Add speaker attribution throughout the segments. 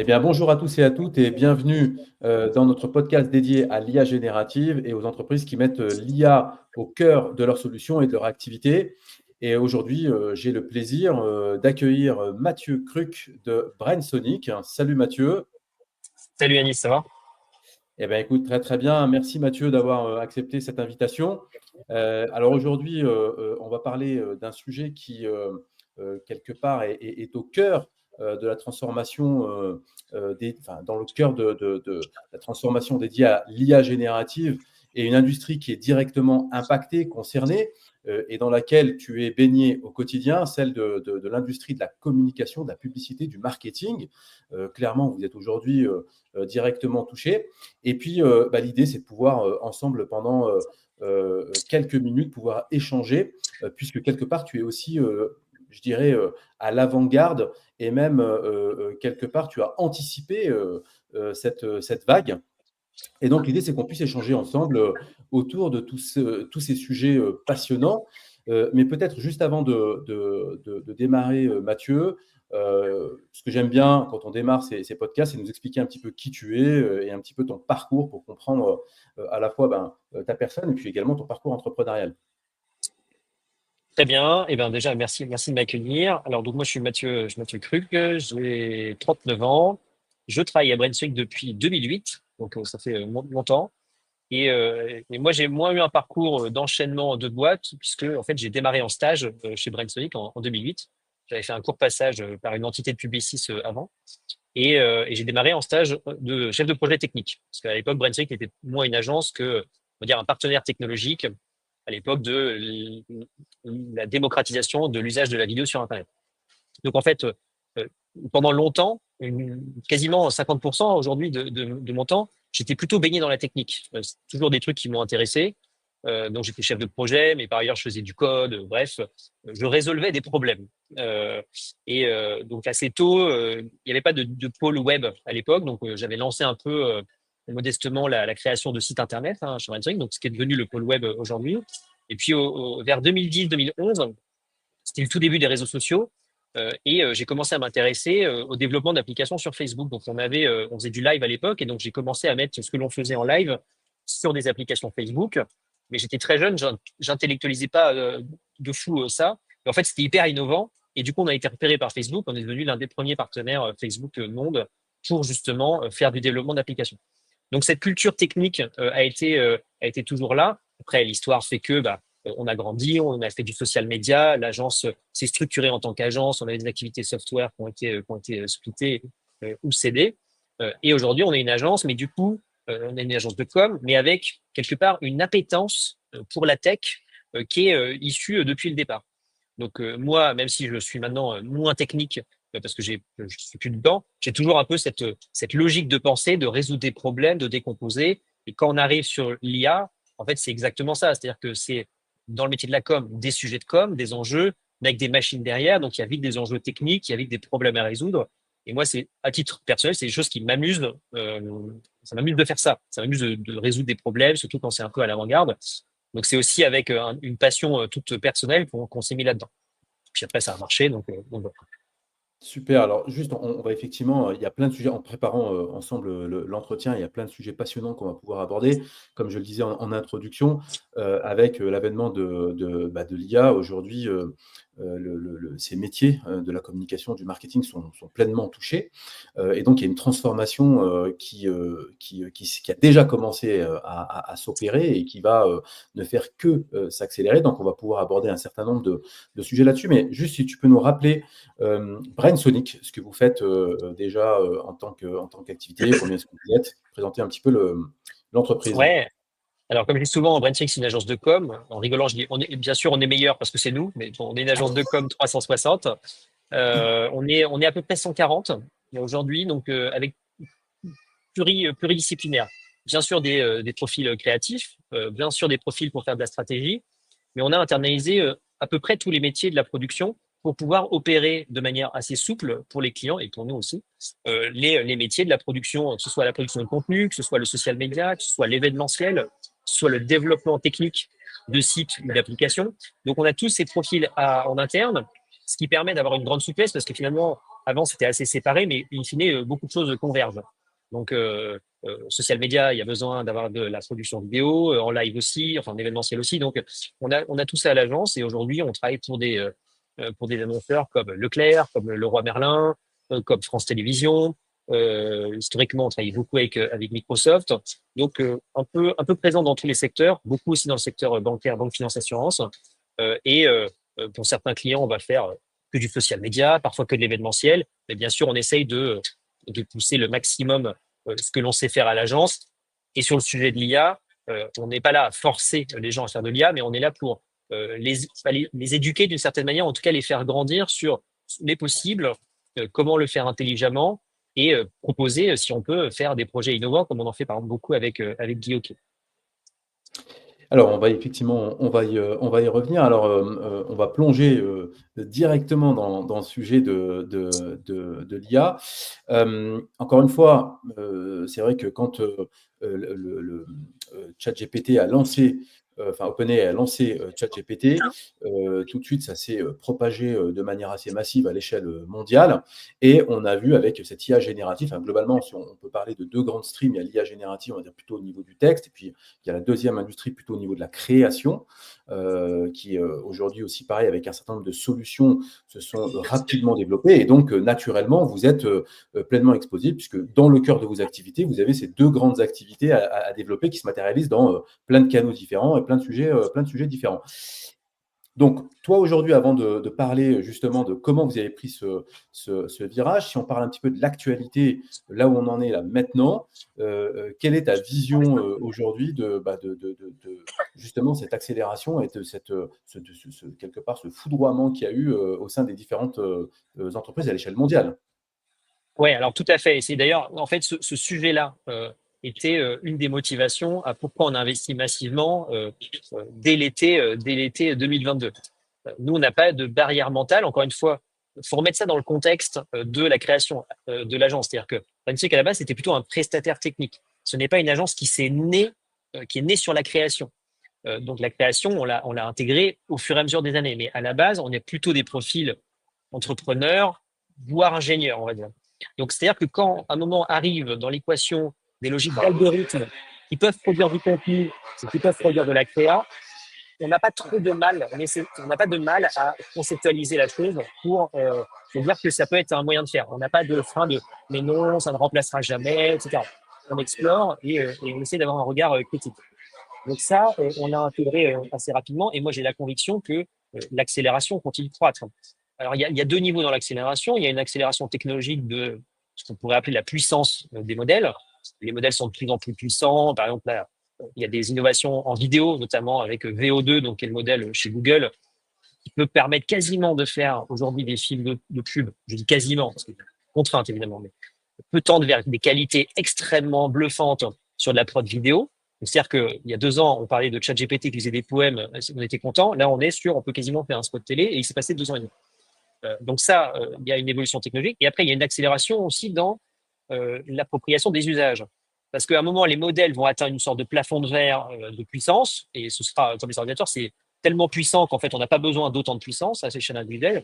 Speaker 1: Eh bien, bonjour à tous et à toutes et bienvenue dans notre podcast dédié à l'IA générative et aux entreprises qui mettent l'IA au cœur de leurs solutions et de leur activité. Et aujourd'hui, j'ai le plaisir d'accueillir Mathieu Cruc de Brainsonic. Salut Mathieu.
Speaker 2: Salut Anis, ça va?
Speaker 1: Eh bien, écoute, très très bien. Merci Mathieu d'avoir accepté cette invitation. Alors aujourd'hui, on va parler d'un sujet qui, quelque part, est au cœur de la transformation, enfin, dans le cœur de la transformation dédiée à l'IA générative et une industrie qui est directement impactée, concernée, et dans laquelle tu es baigné au quotidien, celle de l'industrie de la communication, de la publicité, du marketing. Clairement, vous êtes aujourd'hui directement touché. Et puis, l'idée, c'est de pouvoir ensemble, pendant quelques minutes, pouvoir échanger, puisque quelque part, tu es aussi, je dirais, à l'avant-garde et même, quelque part, tu as anticipé cette vague. Et donc, l'idée, c'est qu'on puisse échanger ensemble autour de tous ces sujets passionnants. Mais peut-être juste avant de démarrer, Mathieu, ce que j'aime bien quand on démarre ces podcasts, c'est nous expliquer un petit peu qui tu es et un petit peu ton parcours pour comprendre à la fois ta personne et puis également ton parcours entrepreneurial.
Speaker 2: Très bien. Eh bien, déjà, merci de m'accueillir. Alors, donc, moi, je suis Mathieu Cruc, j'ai 39 ans. Je travaille à Brunswick depuis 2008, donc ça fait longtemps. Et moi, j'ai moins eu un parcours d'enchaînement de boîtes, puisque, en fait, j'ai démarré en stage chez Brunswick en 2008. J'avais fait un court passage par une entité de Publicis avant. Et j'ai démarré en stage de chef de projet technique. Parce qu'à l'époque, Brunswick était moins une agence que, on va dire, un partenaire technologique à l'époque de la démocratisation de l'usage de la vidéo sur Internet. Donc, en fait, euh, pendant longtemps, quasiment 50% aujourd'hui de mon temps, j'étais plutôt baigné dans la technique. C'est toujours des trucs qui m'ont intéressé. Donc, j'étais chef de projet, mais par ailleurs, je faisais du code. Bref, je résolvais des problèmes. Donc, assez tôt, il n'y avait pas de pôle web à l'époque. Donc, j'avais lancé un peu modestement la création de sites Internet chez Brunswick, donc ce qui est devenu le pôle web aujourd'hui. Et puis, vers 2010-2011, c'était le tout début des réseaux sociaux. J'ai commencé à m'intéresser au développement d'applications sur Facebook. Donc, on faisait du live à l'époque, et donc j'ai commencé à mettre ce que l'on faisait en live sur des applications Facebook. Mais j'étais très jeune, j'intellectualisais pas de fou ça. Et en fait, c'était hyper innovant. Et du coup, on a été repéré par Facebook. On est devenu l'un des premiers partenaires Facebook monde pour justement faire du développement d'applications. Donc, cette culture technique a été toujours là. Après, l'histoire fait que on a grandi, on a fait du social media, l'agence s'est structurée en tant qu'agence, on avait des activités software qui ont été splittées ou cédées. Et aujourd'hui, on est une agence, mais du coup, on est une agence de com, mais avec quelque part une appétence pour la tech qui est issue depuis le départ. Donc moi, même si je suis maintenant moins technique, parce que je suis plus dedans, j'ai toujours un peu cette logique de pensée, de résoudre des problèmes, de décomposer. Et quand on arrive sur l'IA, en fait, c'est exactement ça. C'est-à-dire que c'est dans le métier de la com, des sujets de com, des enjeux, mais avec des machines derrière. Donc, il y a vite des enjeux techniques, il y a vite des problèmes à résoudre. Et moi, c'est à titre personnel, c'est des choses qui m'amusent. Ça m'amuse de faire ça. Ça m'amuse de résoudre des problèmes, surtout quand c'est un peu à l'avant-garde. Donc, c'est aussi avec une passion toute personnelle qu'on s'est mis là-dedans. Puis après, ça a marché. Donc voilà.
Speaker 1: Super. Alors, juste, on va effectivement, il y a plein de sujets en préparant ensemble l'entretien, il y a plein de sujets passionnants qu'on va pouvoir aborder. Comme je le disais en introduction, avec l'avènement de l'IA, aujourd'hui, ces métiers de la communication, du marketing sont pleinement touchés. Et donc, il y a une transformation qui a déjà commencé à s'opérer et qui va ne faire que s'accélérer. Donc, on va pouvoir aborder un certain nombre de sujets là-dessus. Mais juste, si tu peux nous rappeler Brainsonic, ce que vous faites déjà en tant qu'activité, combien est-ce que vous êtes? Présenter un petit peu l'entreprise.
Speaker 2: Ouais. Alors, comme je dis souvent, Brandcheck, c'est une agence de com. En rigolant, je dis, bien sûr, on est meilleur parce que c'est nous, mais bon, on est une agence de com 360. On est à peu près 140 aujourd'hui, donc avec pluridisciplinaire. Bien sûr, des profils créatifs, bien sûr, des profils pour faire de la stratégie, mais on a internalisé à peu près tous les métiers de la production pour pouvoir opérer de manière assez souple pour les clients et pour nous aussi, les métiers de la production, que ce soit la production de contenu, que ce soit le social media, que ce soit l'événementiel, que ce soit le développement technique de sites ou d'applications. Donc, on a tous ces profils en interne, ce qui permet d'avoir une grande souplesse parce que finalement, Avant, c'était assez séparé, mais in fine, beaucoup de choses convergent. Donc, social media, il y a besoin d'avoir de la production vidéo, en live aussi, enfin en événementiel aussi. Donc, on a tout ça à l'agence et aujourd'hui, on travaille pour des annonceurs comme Leclerc, comme Leroy Merlin, comme France Télévisions. Historiquement, on travaille beaucoup avec Microsoft. Donc, un peu présent dans tous les secteurs, beaucoup aussi dans le secteur bancaire, banque, finance, assurance. Pour certains clients, on va faire que du social media, parfois que de l'événementiel. Mais bien sûr, on essaye de pousser le maximum ce que l'on sait faire à l'agence. Et sur le sujet de l'IA, on n'est pas là à forcer les gens à faire de l'IA, mais on est là pour les éduquer d'une certaine manière, en tout cas les faire grandir sur les possibles, comment le faire intelligemment et proposer, si on peut, faire des projets innovants, comme on en fait par exemple beaucoup avec Guy Hockey.
Speaker 1: Alors, on va effectivement, on va y revenir. Alors, on va plonger directement dans le sujet de l'IA. Encore une fois, c'est vrai que quand ChatGPT a lancé, enfin OpenAI a lancé ChatGPT, tout de suite, ça s'est propagé de manière assez massive à l'échelle mondiale. Et on a vu avec cette IA générative, enfin, globalement, si on peut parler de deux grandes streams, il y a l'IA générative, on va dire plutôt au niveau du texte, et puis il y a la deuxième industrie plutôt au niveau de la création, qui aujourd'hui aussi, pareil, avec un certain nombre de solutions, se sont rapidement développées. Et donc, naturellement, vous êtes pleinement exposé, puisque dans le cœur de vos activités, vous avez ces deux grandes activités à développer qui se matérialisent dans plein de canaux différents et plein de sujets différents. Donc, toi, aujourd'hui, avant de parler justement de comment vous avez pris ce virage, si on parle un petit peu de l'actualité, là où on en est là maintenant, quelle est ta vision aujourd'hui de justement cette accélération et de quelque part ce foudroiement qu'il y a eu au sein des différentes entreprises à l'échelle mondiale?
Speaker 2: Ouais, alors tout à fait. Et c'est d'ailleurs, en fait, ce sujet-là était une des motivations à pourquoi on a investi massivement dès l'été 2022. Nous, on n'a pas de barrière mentale. Encore une fois, il faut remettre ça dans le contexte de la création de l'agence. C'est-à-dire que Brainswitch, à la base, c'était plutôt un prestataire technique. Ce n'est pas une agence qui est née sur la création. Donc la création, on l'a intégrée au fur et à mesure des années. Mais à la base, on est plutôt des profils entrepreneurs, voire ingénieurs, on va dire. Donc c'est-à-dire que quand un moment arrive dans l'équation des logiques d'algorithmes qui peuvent produire du contenu, qui peuvent produire de la créa, on n'a pas trop de mal, on n'a pas de mal à conceptualiser la chose pour dire que ça peut être un moyen de faire. On n'a pas de frein de mais non, ça ne remplacera jamais, etc. On explore et on essaie d'avoir un regard critique. Donc ça, on l'a intégré assez rapidement et moi j'ai la conviction que l'accélération continue de croître. Alors il y a deux niveaux dans l'accélération. Il y a une accélération technologique de ce qu'on pourrait appeler la puissance des modèles. Les modèles sont de plus en plus puissants. Par exemple, là, il y a des innovations en vidéo, notamment avec VO2, donc qui est le modèle chez Google, qui peut permettre quasiment de faire aujourd'hui des films de pub. Je dis quasiment, parce que c'est contrainte évidemment, mais peut tendre vers des qualités extrêmement bluffantes sur de la prod vidéo. C'est-à-dire qu'il y a 2 ans, on parlait de ChatGPT qui faisait des poèmes, on était content. Là, on peut quasiment faire un spot télé et il s'est passé 2 ans et demi. Donc ça, il y a une évolution technologique. Et après, il y a une accélération aussi dans l'appropriation des usages. Parce qu'à un moment, les modèles vont atteindre une sorte de plafond de verre de puissance, et ce sera, comme les ordinateurs, c'est tellement puissant qu'en fait, on n'a pas besoin d'autant de puissance à ces chaînes individuelles.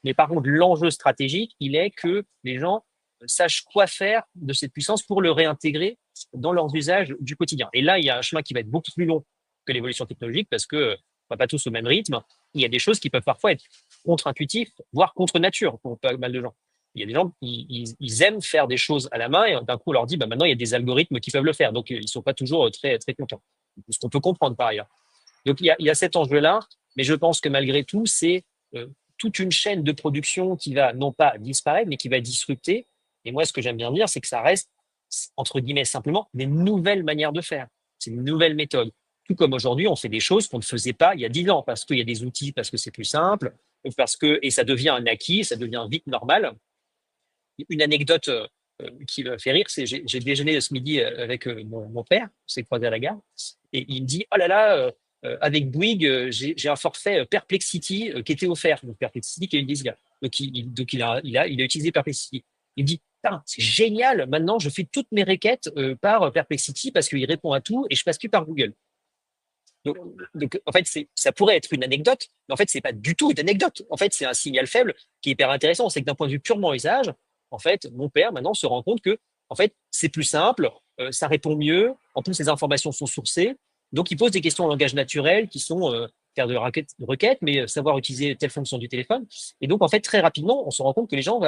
Speaker 2: Mais par contre, l'enjeu stratégique, il est que les gens sachent quoi faire de cette puissance pour le réintégrer dans leurs usages du quotidien. Et là, il y a un chemin qui va être beaucoup plus long que l'évolution technologique parce que on va pas tous au même rythme. Il y a des choses qui peuvent parfois être contre-intuitives, voire contre nature pour pas mal de gens. Il y a des gens ils aiment faire des choses à la main et d'un coup on leur dit maintenant il y a des algorithmes qui peuvent le faire. Donc ils sont pas toujours très très contents. Ce qu'on peut comprendre par ailleurs. Donc il y a cet enjeu-là, mais je pense que malgré tout, c'est toute une chaîne de production qui va non pas disparaître, mais qui va disrupter. Et moi, ce que j'aime bien dire, c'est que ça reste, entre guillemets, simplement des nouvelles manières de faire. C'est une nouvelle méthode. Tout comme aujourd'hui, on fait des choses qu'on ne faisait pas il y a 10 ans, parce qu'il y a des outils, parce que c'est plus simple, et ça devient un acquis, ça devient vite normal. Une anecdote qui me fait rire, c'est j'ai déjeuné ce midi avec mon père, on s'est croisé à la gare, et il me dit oh là là, avec Bouygues, j'ai un forfait Perplexity qui était offert. Donc Perplexity qui est une disque. Donc il a utilisé Perplexity. Il me dit c'est génial, maintenant je fais toutes mes requêtes par Perplexity parce qu'il répond à tout et je passe plus par Google. Donc, en fait, ça pourrait être une anecdote, mais en fait, c'est pas du tout une anecdote. En fait, c'est un signal faible qui est hyper intéressant. C'est que d'un point de vue purement usage, en fait, mon père maintenant se rend compte que, en fait, c'est plus simple, ça répond mieux. En plus, les informations sont sourcées. Donc, il pose des questions en langage naturel qui sont faire de requêtes, mais savoir utiliser telle fonction du téléphone. Et donc, en fait, très rapidement, on se rend compte que les gens,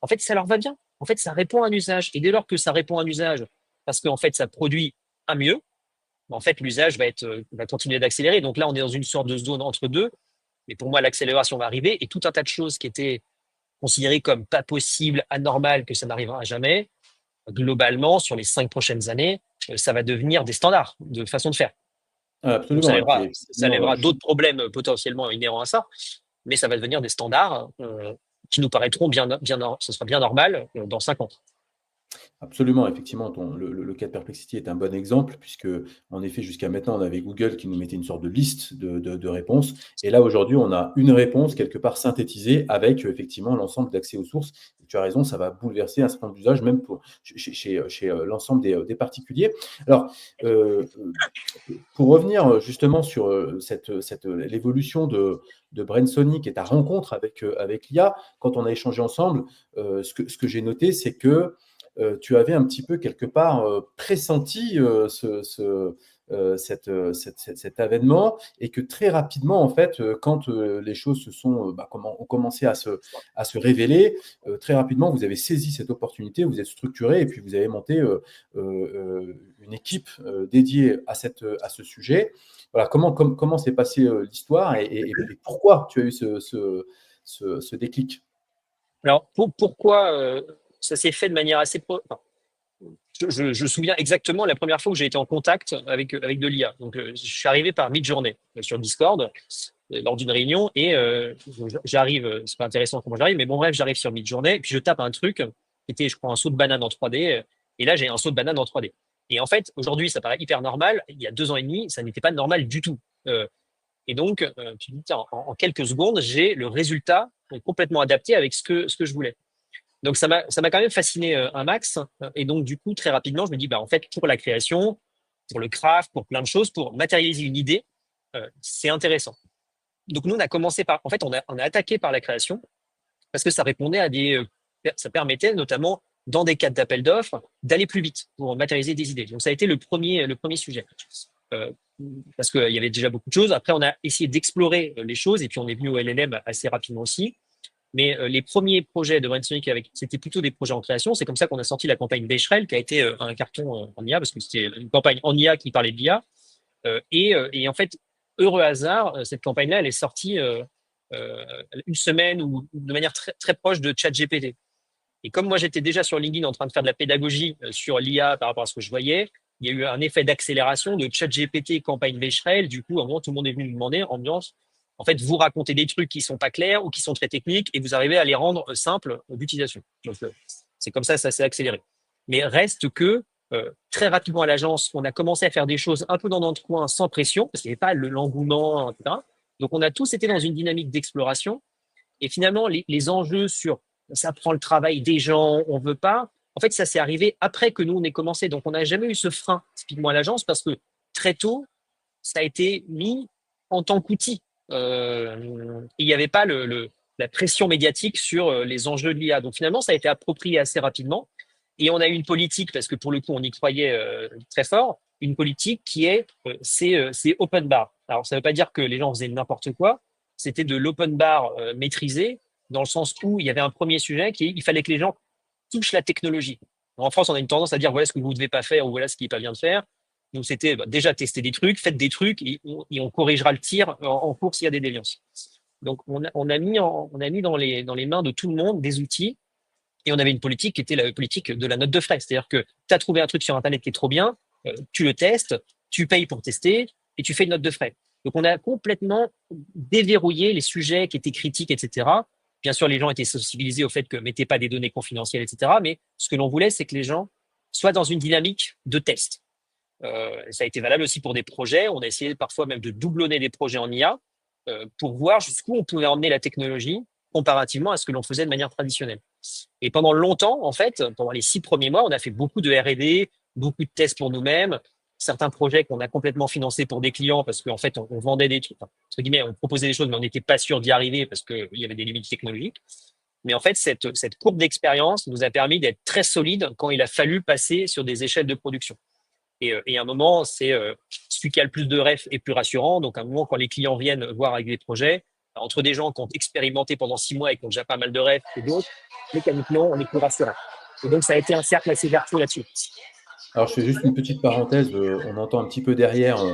Speaker 2: en fait, ça leur va bien. En fait, ça répond à un usage. Et dès lors que ça répond à un usage, parce qu'en fait, ça produit un mieux, en fait, l'usage va continuer d'accélérer. Donc là, on est dans une sorte de zone entre deux. Mais pour moi, l'accélération va arriver et tout un tas de choses qui étaient considérées comme pas possibles, anormales, que ça n'arrivera jamais, globalement, sur les 5 prochaines années, ça va devenir des standards de façon de faire. Donc,
Speaker 1: Absolument. Et puis,
Speaker 2: ça
Speaker 1: effectivement,
Speaker 2: lèvera d'autres problèmes potentiellement inhérents à ça, mais ça va devenir des standards qui nous paraîtront ce sera bien normal dans 5 ans.
Speaker 1: absolument, effectivement, le cas de Perplexity est un bon exemple puisque, en effet, jusqu'à maintenant, on avait Google qui nous mettait une sorte de liste de réponses et là, aujourd'hui, on a une réponse quelque part synthétisée avec, effectivement, l'ensemble d'accès aux sources et tu as raison, ça va bouleverser un certain nombre d'usages même pour chez l'ensemble des particuliers. Alors, pour revenir, justement sur, l'évolution de Brainsonic et ta rencontre avec l'IA, quand on a échangé ensemble, ce que j'ai noté, c'est que tu avais un petit peu quelque part pressenti cet avènement et que très rapidement, en fait, quand les choses ont commencé à se révéler, très rapidement, vous avez saisi cette opportunité, vous êtes structuré et puis vous avez monté une équipe dédiée à ce sujet. Voilà, comment s'est passée l'histoire et pourquoi tu as eu ce déclic?
Speaker 2: Alors, pourquoi ça s'est fait de manière enfin, je me souviens exactement la première fois où j'ai été en contact avec de l'IA. Donc, je suis arrivé par Midjourney sur Discord lors d'une réunion et j'arrive, c'est pas intéressant comment j'arrive, mais bon, bref, j'arrive sur Midjourney, puis je tape un truc qui était, je crois, un saut de banane en 3D. Et là, j'ai un saut de banane en 3D. Et en fait, aujourd'hui, ça paraît hyper normal. Il y a 2 ans et demi, ça n'était pas normal du tout. Et donc, tu te dis, tiens, en quelques secondes, j'ai le résultat complètement adapté avec ce que je voulais. Donc, ça m'a quand même fasciné un max. Et donc, du coup, très rapidement, je me dis, bah, en fait, pour la création, pour le craft, pour plein de choses, pour matérialiser une idée, c'est intéressant. Donc, nous, on a commencé par, en fait, on a attaqué par la création parce que ça répondait ça permettait notamment, dans des cadres d'appel d'offres, d'aller plus vite pour matérialiser des idées. Donc, ça a été le premier sujet. Euh, Parce qu'il y avait déjà beaucoup de choses. Après, on a essayé d'explorer les choses et puis on est venu au LLM assez rapidement aussi. Mais les premiers projets de Brainsonic, c'était plutôt des projets en création. C'est comme ça qu'on a sorti la campagne Becherel, qui a été un carton en IA, parce que c'était une campagne en IA qui parlait de l'IA. Et en fait, heureux hasard, cette campagne-là, elle est sortie une semaine ou de manière très, très proche de ChatGPT. Et comme moi, j'étais déjà sur LinkedIn en train de faire de la pédagogie sur l'IA par rapport à ce que je voyais, il y a eu un effet d'accélération de ChatGPT, campagne Becherel. Du coup, à un moment, tout le monde est venu me demander, ambiance, en fait, vous racontez des trucs qui sont pas clairs ou qui sont très techniques et vous arrivez à les rendre simples d'utilisation. Donc, c'est comme ça s'est accéléré. Mais reste que très rapidement à l'agence, on a commencé à faire des choses un peu dans notre coin sans pression, parce qu'il n'y avait pas l'engouement, etc. Donc, on a tous été dans une dynamique d'exploration. Et finalement, les enjeux sur ça prend le travail des gens, on veut pas. En fait, ça s'est arrivé après que nous, on ait commencé. Donc, on n'a jamais eu ce frein, typiquement à l'agence, parce que très tôt, ça a été mis en tant qu'outil. Il n'y avait pas la pression médiatique sur les enjeux de l'IA. Donc, finalement, ça a été approprié assez rapidement. Et on a eu une politique, parce que pour le coup, on y croyait très fort, une politique qui c'est open bar. Alors, ça ne veut pas dire que les gens faisaient n'importe quoi. C'était de l'open bar maîtrisé, dans le sens où il y avait un premier sujet il fallait que les gens touchent la technologie. En France, on a une tendance à dire voilà ce que vous ne devez pas faire ou voilà ce qui n'est pas bien de faire. Donc, c'était déjà tester des trucs, faites des trucs et on corrigera le tir en cours s'il y a des déviances. Donc, on a mis dans les mains de tout le monde des outils et on avait une politique qui était la politique de la note de frais. C'est-à-dire que tu as trouvé un truc sur Internet qui est trop bien, tu le testes, tu payes pour tester et tu fais une note de frais. Donc, on a complètement déverrouillé les sujets qui étaient critiques, etc. Bien sûr, les gens étaient sensibilisés au fait que mettez pas des données confidentielles, etc. Mais ce que l'on voulait, c'est que les gens soient dans une dynamique de test. Ça a été valable aussi pour des projets. On a essayé parfois même de doublonner des projets en IA pour voir jusqu'où on pouvait emmener la technologie comparativement à ce que l'on faisait de manière traditionnelle. Et pendant longtemps, en fait, pendant les 6 premiers mois, on a fait beaucoup de R&D, beaucoup de tests pour nous-mêmes. certains projets qu'on a complètement financés pour des clients parce qu'en fait, on vendait des trucs, enfin, entre guillemets, on proposait des choses, mais on n'était pas sûr d'y arriver parce qu'il y avait des limites technologiques. Mais en fait, cette courbe d'expérience nous a permis d'être très solide quand il a fallu passer sur des échelles de production. Et à un moment, c'est celui qui a le plus de refs est plus rassurant. Donc, à un moment, quand les clients viennent voir avec des projets, entre des gens qui ont expérimenté pendant 6 mois et qui ont déjà pas mal de refs et d'autres, mécaniquement, on est plus rassurant. Et donc, ça a été un cercle assez vertueux là-dessus.
Speaker 1: Alors, je fais juste une petite parenthèse. On entend un petit peu derrière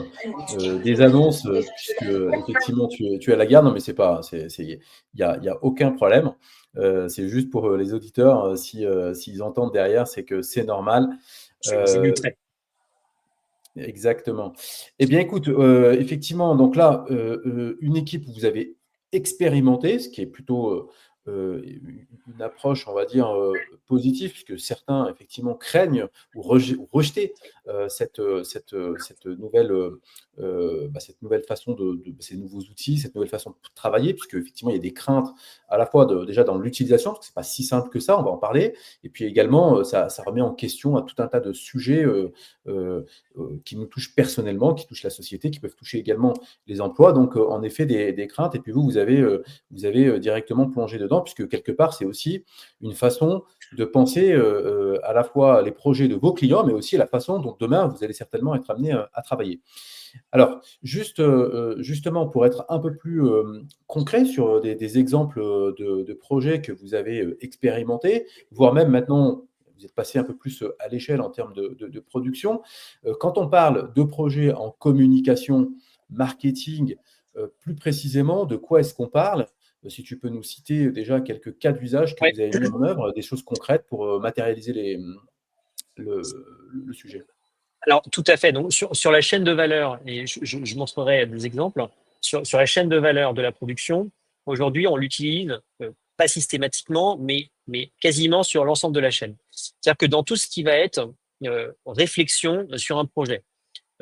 Speaker 1: des annonces, puisque effectivement, tu es à la gare. Non, mais c'est pas, il y a aucun problème. C'est juste pour les auditeurs, s'ils entendent derrière, c'est que c'est normal.
Speaker 2: C'est du trait.
Speaker 1: Exactement. Eh bien, écoute, effectivement, donc là, une équipe où vous avez expérimenté, ce qui est plutôt une approche, on va dire, positive, puisque certains, effectivement, craignent ou rejeter cette nouvelle façon ces nouveaux outils, cette nouvelle façon de travailler, puisque effectivement, il y a des craintes à la fois déjà dans l'utilisation, parce que c'est pas si simple que ça, on va en parler, et puis également, ça remet en question tout un tas de sujets qui nous touchent personnellement, qui touchent la société, qui peuvent toucher également les emplois. Donc, en effet, des craintes. Et puis vous avez directement plongé dedans, puisque quelque part, c'est aussi une façon de penser à la fois les projets de vos clients, mais aussi la façon dont demain, vous allez certainement être amené à travailler. Alors, justement, pour être un peu plus concret sur des exemples de projets que vous avez expérimentés, voire même maintenant, vous êtes passé un peu plus à l'échelle en termes de production. Quand on parle de projets en communication, marketing, plus précisément, de quoi est-ce qu'on parle? Si tu peux nous citer déjà quelques cas d'usage que
Speaker 2: Ouais.
Speaker 1: vous avez mis en œuvre, des choses concrètes pour matérialiser le sujet.
Speaker 2: Alors, tout à fait. Donc, sur la chaîne de valeur, et je montrerai des exemples, sur la chaîne de valeur de la production, aujourd'hui, on l'utilise pas systématiquement, mais quasiment sur l'ensemble de la chaîne. C'est-à-dire que dans tout ce qui va être réflexion sur un projet,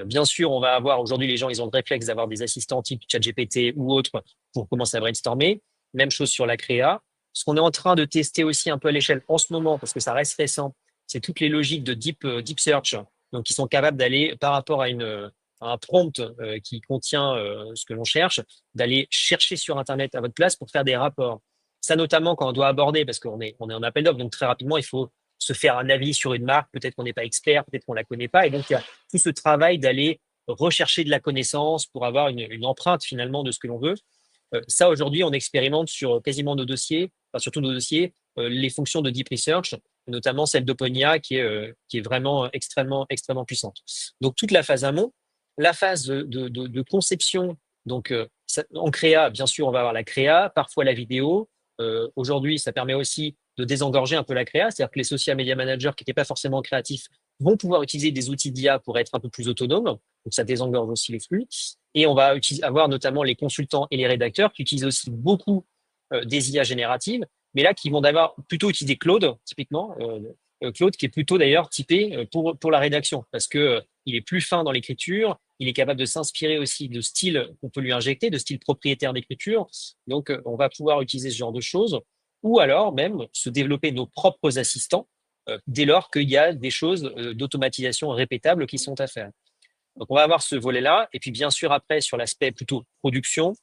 Speaker 2: bien sûr, on va avoir aujourd'hui, les gens, ils ont le réflexe d'avoir des assistants type ChatGPT ou autres pour commencer à brainstormer. Même chose sur la créa. Ce qu'on est en train de tester aussi un peu à l'échelle en ce moment, parce que ça reste récent, c'est toutes les logiques de deep search, donc qui sont capables d'aller par rapport à un prompt qui contient ce que l'on cherche, d'aller chercher sur Internet à votre place pour faire des rapports. Ça, notamment quand on doit aborder, parce qu'on est en appel d'offres, donc très rapidement, il faut se faire un avis sur une marque. Peut-être qu'on n'est pas expert, peut-être qu'on la connaît pas, et donc il y a tout ce travail d'aller rechercher de la connaissance pour avoir une empreinte finalement de ce que l'on veut. Ça, aujourd'hui, on expérimente sur quasiment nos dossiers, enfin surtout nos dossiers, les fonctions de deep research, notamment celle d'Oponia qui est vraiment extrêmement puissante. Donc, toute la phase amont, la phase de conception, donc en créa, bien sûr, on va avoir la créa, parfois la vidéo. Aujourd'hui, ça permet aussi de désengorger un peu la créa, c'est-à-dire que les social media managers qui n'étaient pas forcément créatifs vont pouvoir utiliser des outils d'IA pour être un peu plus autonomes. Donc, ça désengorge aussi les flux. Et on va avoir notamment les consultants et les rédacteurs qui utilisent aussi beaucoup des IA génératives, mais là, qui vont d'abord plutôt utiliser Claude, typiquement. Claude, qui est plutôt d'ailleurs typé pour la rédaction, parce que il est plus fin dans l'écriture, il est capable de s'inspirer aussi de styles qu'on peut lui injecter, de styles propriétaires d'écriture. Donc, on va pouvoir utiliser ce genre de choses, ou alors même se développer nos propres assistants dès lors qu'il y a des choses d'automatisation répétables qui sont à faire. Donc, on va avoir ce volet-là. Et puis, bien sûr, après, sur l'aspect plutôt production,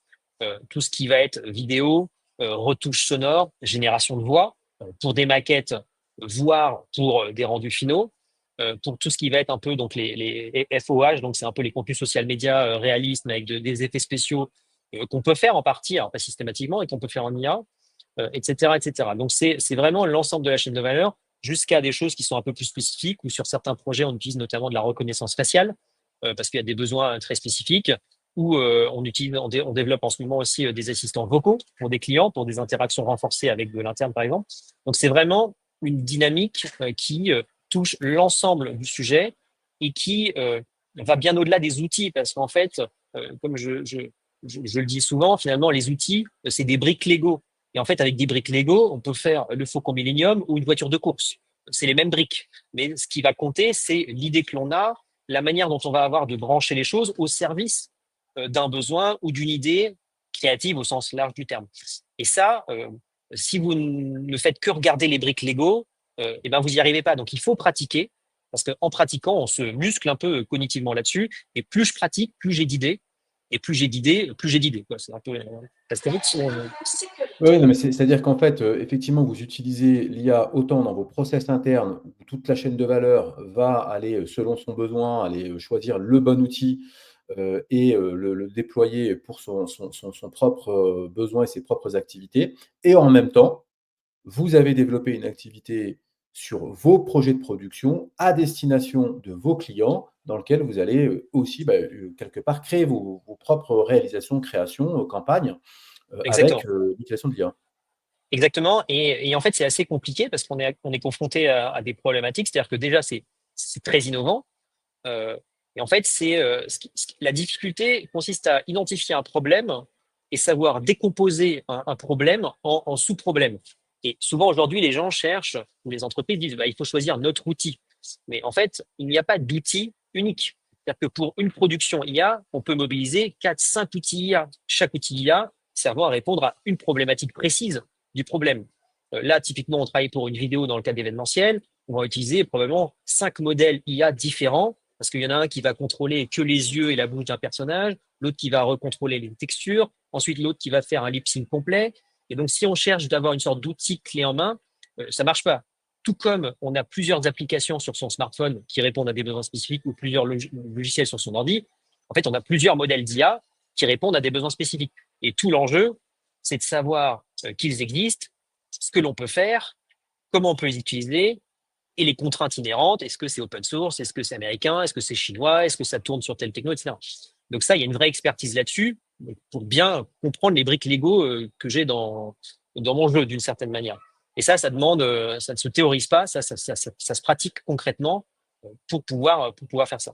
Speaker 2: tout ce qui va être vidéo, retouche sonore, génération de voix, pour des maquettes, voire pour des rendus finaux, pour tout ce qui va être un peu donc les FOH, donc c'est un peu les contenus social média réalistes, mais avec des effets spéciaux qu'on peut faire en partie, alors pas systématiquement, et qu'on peut faire en IA, etc., etc. Donc, c'est vraiment l'ensemble de la chaîne de valeur jusqu'à des choses qui sont un peu plus spécifiques, ou sur certains projets, on utilise notamment de la reconnaissance faciale, parce qu'il y a des besoins très spécifiques, où on développe en ce moment aussi des assistants vocaux pour des clients, pour des interactions renforcées avec de l'interne, par exemple. Donc, c'est vraiment une dynamique qui touche l'ensemble du sujet et qui va bien au-delà des outils, parce qu'en fait, comme je le dis souvent, finalement, les outils, c'est des briques Lego. Et en fait, avec des briques Lego, on peut faire le Faucon Millenium ou une voiture de course. C'est les mêmes briques. Mais ce qui va compter, c'est l'idée que l'on a, la manière dont on va avoir de brancher les choses au service d'un besoin ou d'une idée créative au sens large du terme. Et ça, si vous ne faites que regarder les briques Lego, eh ben vous n'y arrivez pas. Donc, il faut pratiquer. Parce qu'en pratiquant, on se muscle un peu cognitivement là-dessus. Et plus je pratique, plus j'ai d'idées. Et plus j'ai d'idées, plus j'ai d'idées, quoi. C'est un peu l'astérix.
Speaker 1: Oui, non, mais c'est-à-dire qu'en fait, effectivement, vous utilisez l'IA autant dans vos process internes, où toute la chaîne de valeur va aller, selon son besoin, aller, choisir le bon outil, et le déployer pour son propre, besoin et ses propres activités. Et en même temps, vous avez développé une activité sur vos projets de production à destination de vos clients, dans lequel vous allez, aussi, bah, quelque part créer vos propres réalisations, créations, campagnes, avec,
Speaker 2: Exactement.
Speaker 1: l'utilisation de l'IA.
Speaker 2: Exactement. Et en fait, c'est assez compliqué parce qu'on est confronté à des problématiques. C'est-à-dire que déjà, c'est très innovant. Euh, et en fait, la difficulté consiste à identifier un problème et savoir décomposer un problème en sous-problèmes. Et souvent aujourd'hui, les gens cherchent, ou les entreprises disent, bah, il faut choisir notre outil. Mais en fait, il n'y a pas d'outil unique. C'est-à-dire que pour une production IA, on peut mobiliser 4, 5 outils IA. Chaque outil IA servant à répondre à une problématique précise du problème. Là, typiquement, on travaille pour une vidéo dans le cadre d'événementiel. On va utiliser probablement 5 modèles IA différents parce qu'il y en a un qui va contrôler que les yeux et la bouche d'un personnage, l'autre qui va recontrôler les textures, ensuite l'autre qui va faire un lip sync complet. Et donc, si on cherche d'avoir une sorte d'outil clé en main, ça marche pas. Tout comme on a plusieurs applications sur son smartphone qui répondent à des besoins spécifiques ou plusieurs logiciels sur son ordi, en fait, on a plusieurs modèles d'IA qui répondent à des besoins spécifiques. Et tout l'enjeu, c'est de savoir qu'ils existent, ce que l'on peut faire, comment on peut les utiliser et les contraintes inhérentes. Est-ce que c'est open source? Est-ce que c'est américain? Est-ce que c'est chinois? Est-ce que ça tourne sur telle techno, etc. Donc ça, il y a une vraie expertise là-dessus pour bien comprendre les briques Lego que j'ai dans mon jeu d'une certaine manière. Et ça demande, ça ne se théorise pas, ça se pratique concrètement pour pouvoir faire ça.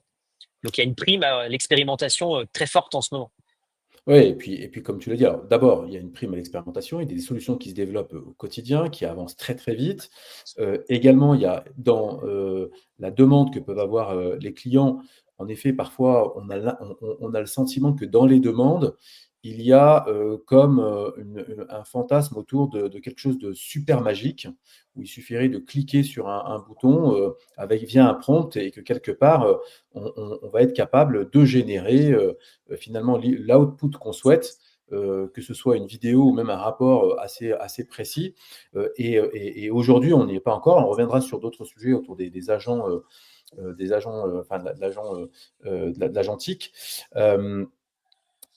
Speaker 2: Donc il y a une prime à l'expérimentation très forte en ce moment.
Speaker 1: Oui, et puis comme tu l'as dit, alors d'abord, il y a une prime à l'expérimentation, il y a des solutions qui se développent, au quotidien, qui avancent très, très vite. Également, il y a dans, la demande que peuvent avoir, les clients, en effet, parfois, on a le sentiment que dans les demandes, il y a, comme, un fantasme autour de quelque chose de super magique, où il suffirait de cliquer sur un bouton, avec via un prompt et que quelque part, on va être capable de générer, finalement l'output qu'on souhaite, que ce soit une vidéo ou même un rapport, assez précis, et aujourd'hui, on n'y est pas encore. On reviendra sur d'autres sujets autour des agents, enfin de l'agent, de l'agentique. Hem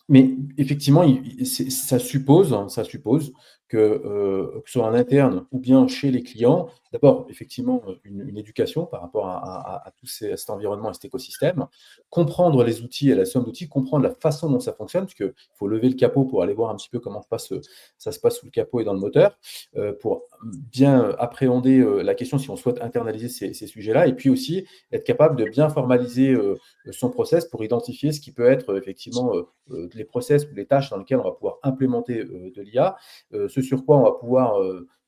Speaker 1: Mais effectivement, ça suppose que ce soit en interne ou bien chez les clients, d'abord, effectivement, une éducation par rapport à cet environnement et cet écosystème. Comprendre les outils et la somme d'outils, comprendre la façon dont ça fonctionne, puisqu'il faut lever le capot pour aller voir un petit peu comment ça se passe sous le capot et dans le moteur, pour bien appréhender, la question si on souhaite internaliser ces sujets-là et puis aussi être capable de bien formaliser, son process pour identifier ce qui peut être, effectivement, les process ou les tâches dans lesquelles on va pouvoir implémenter, de l'IA, ce sur quoi on va pouvoir,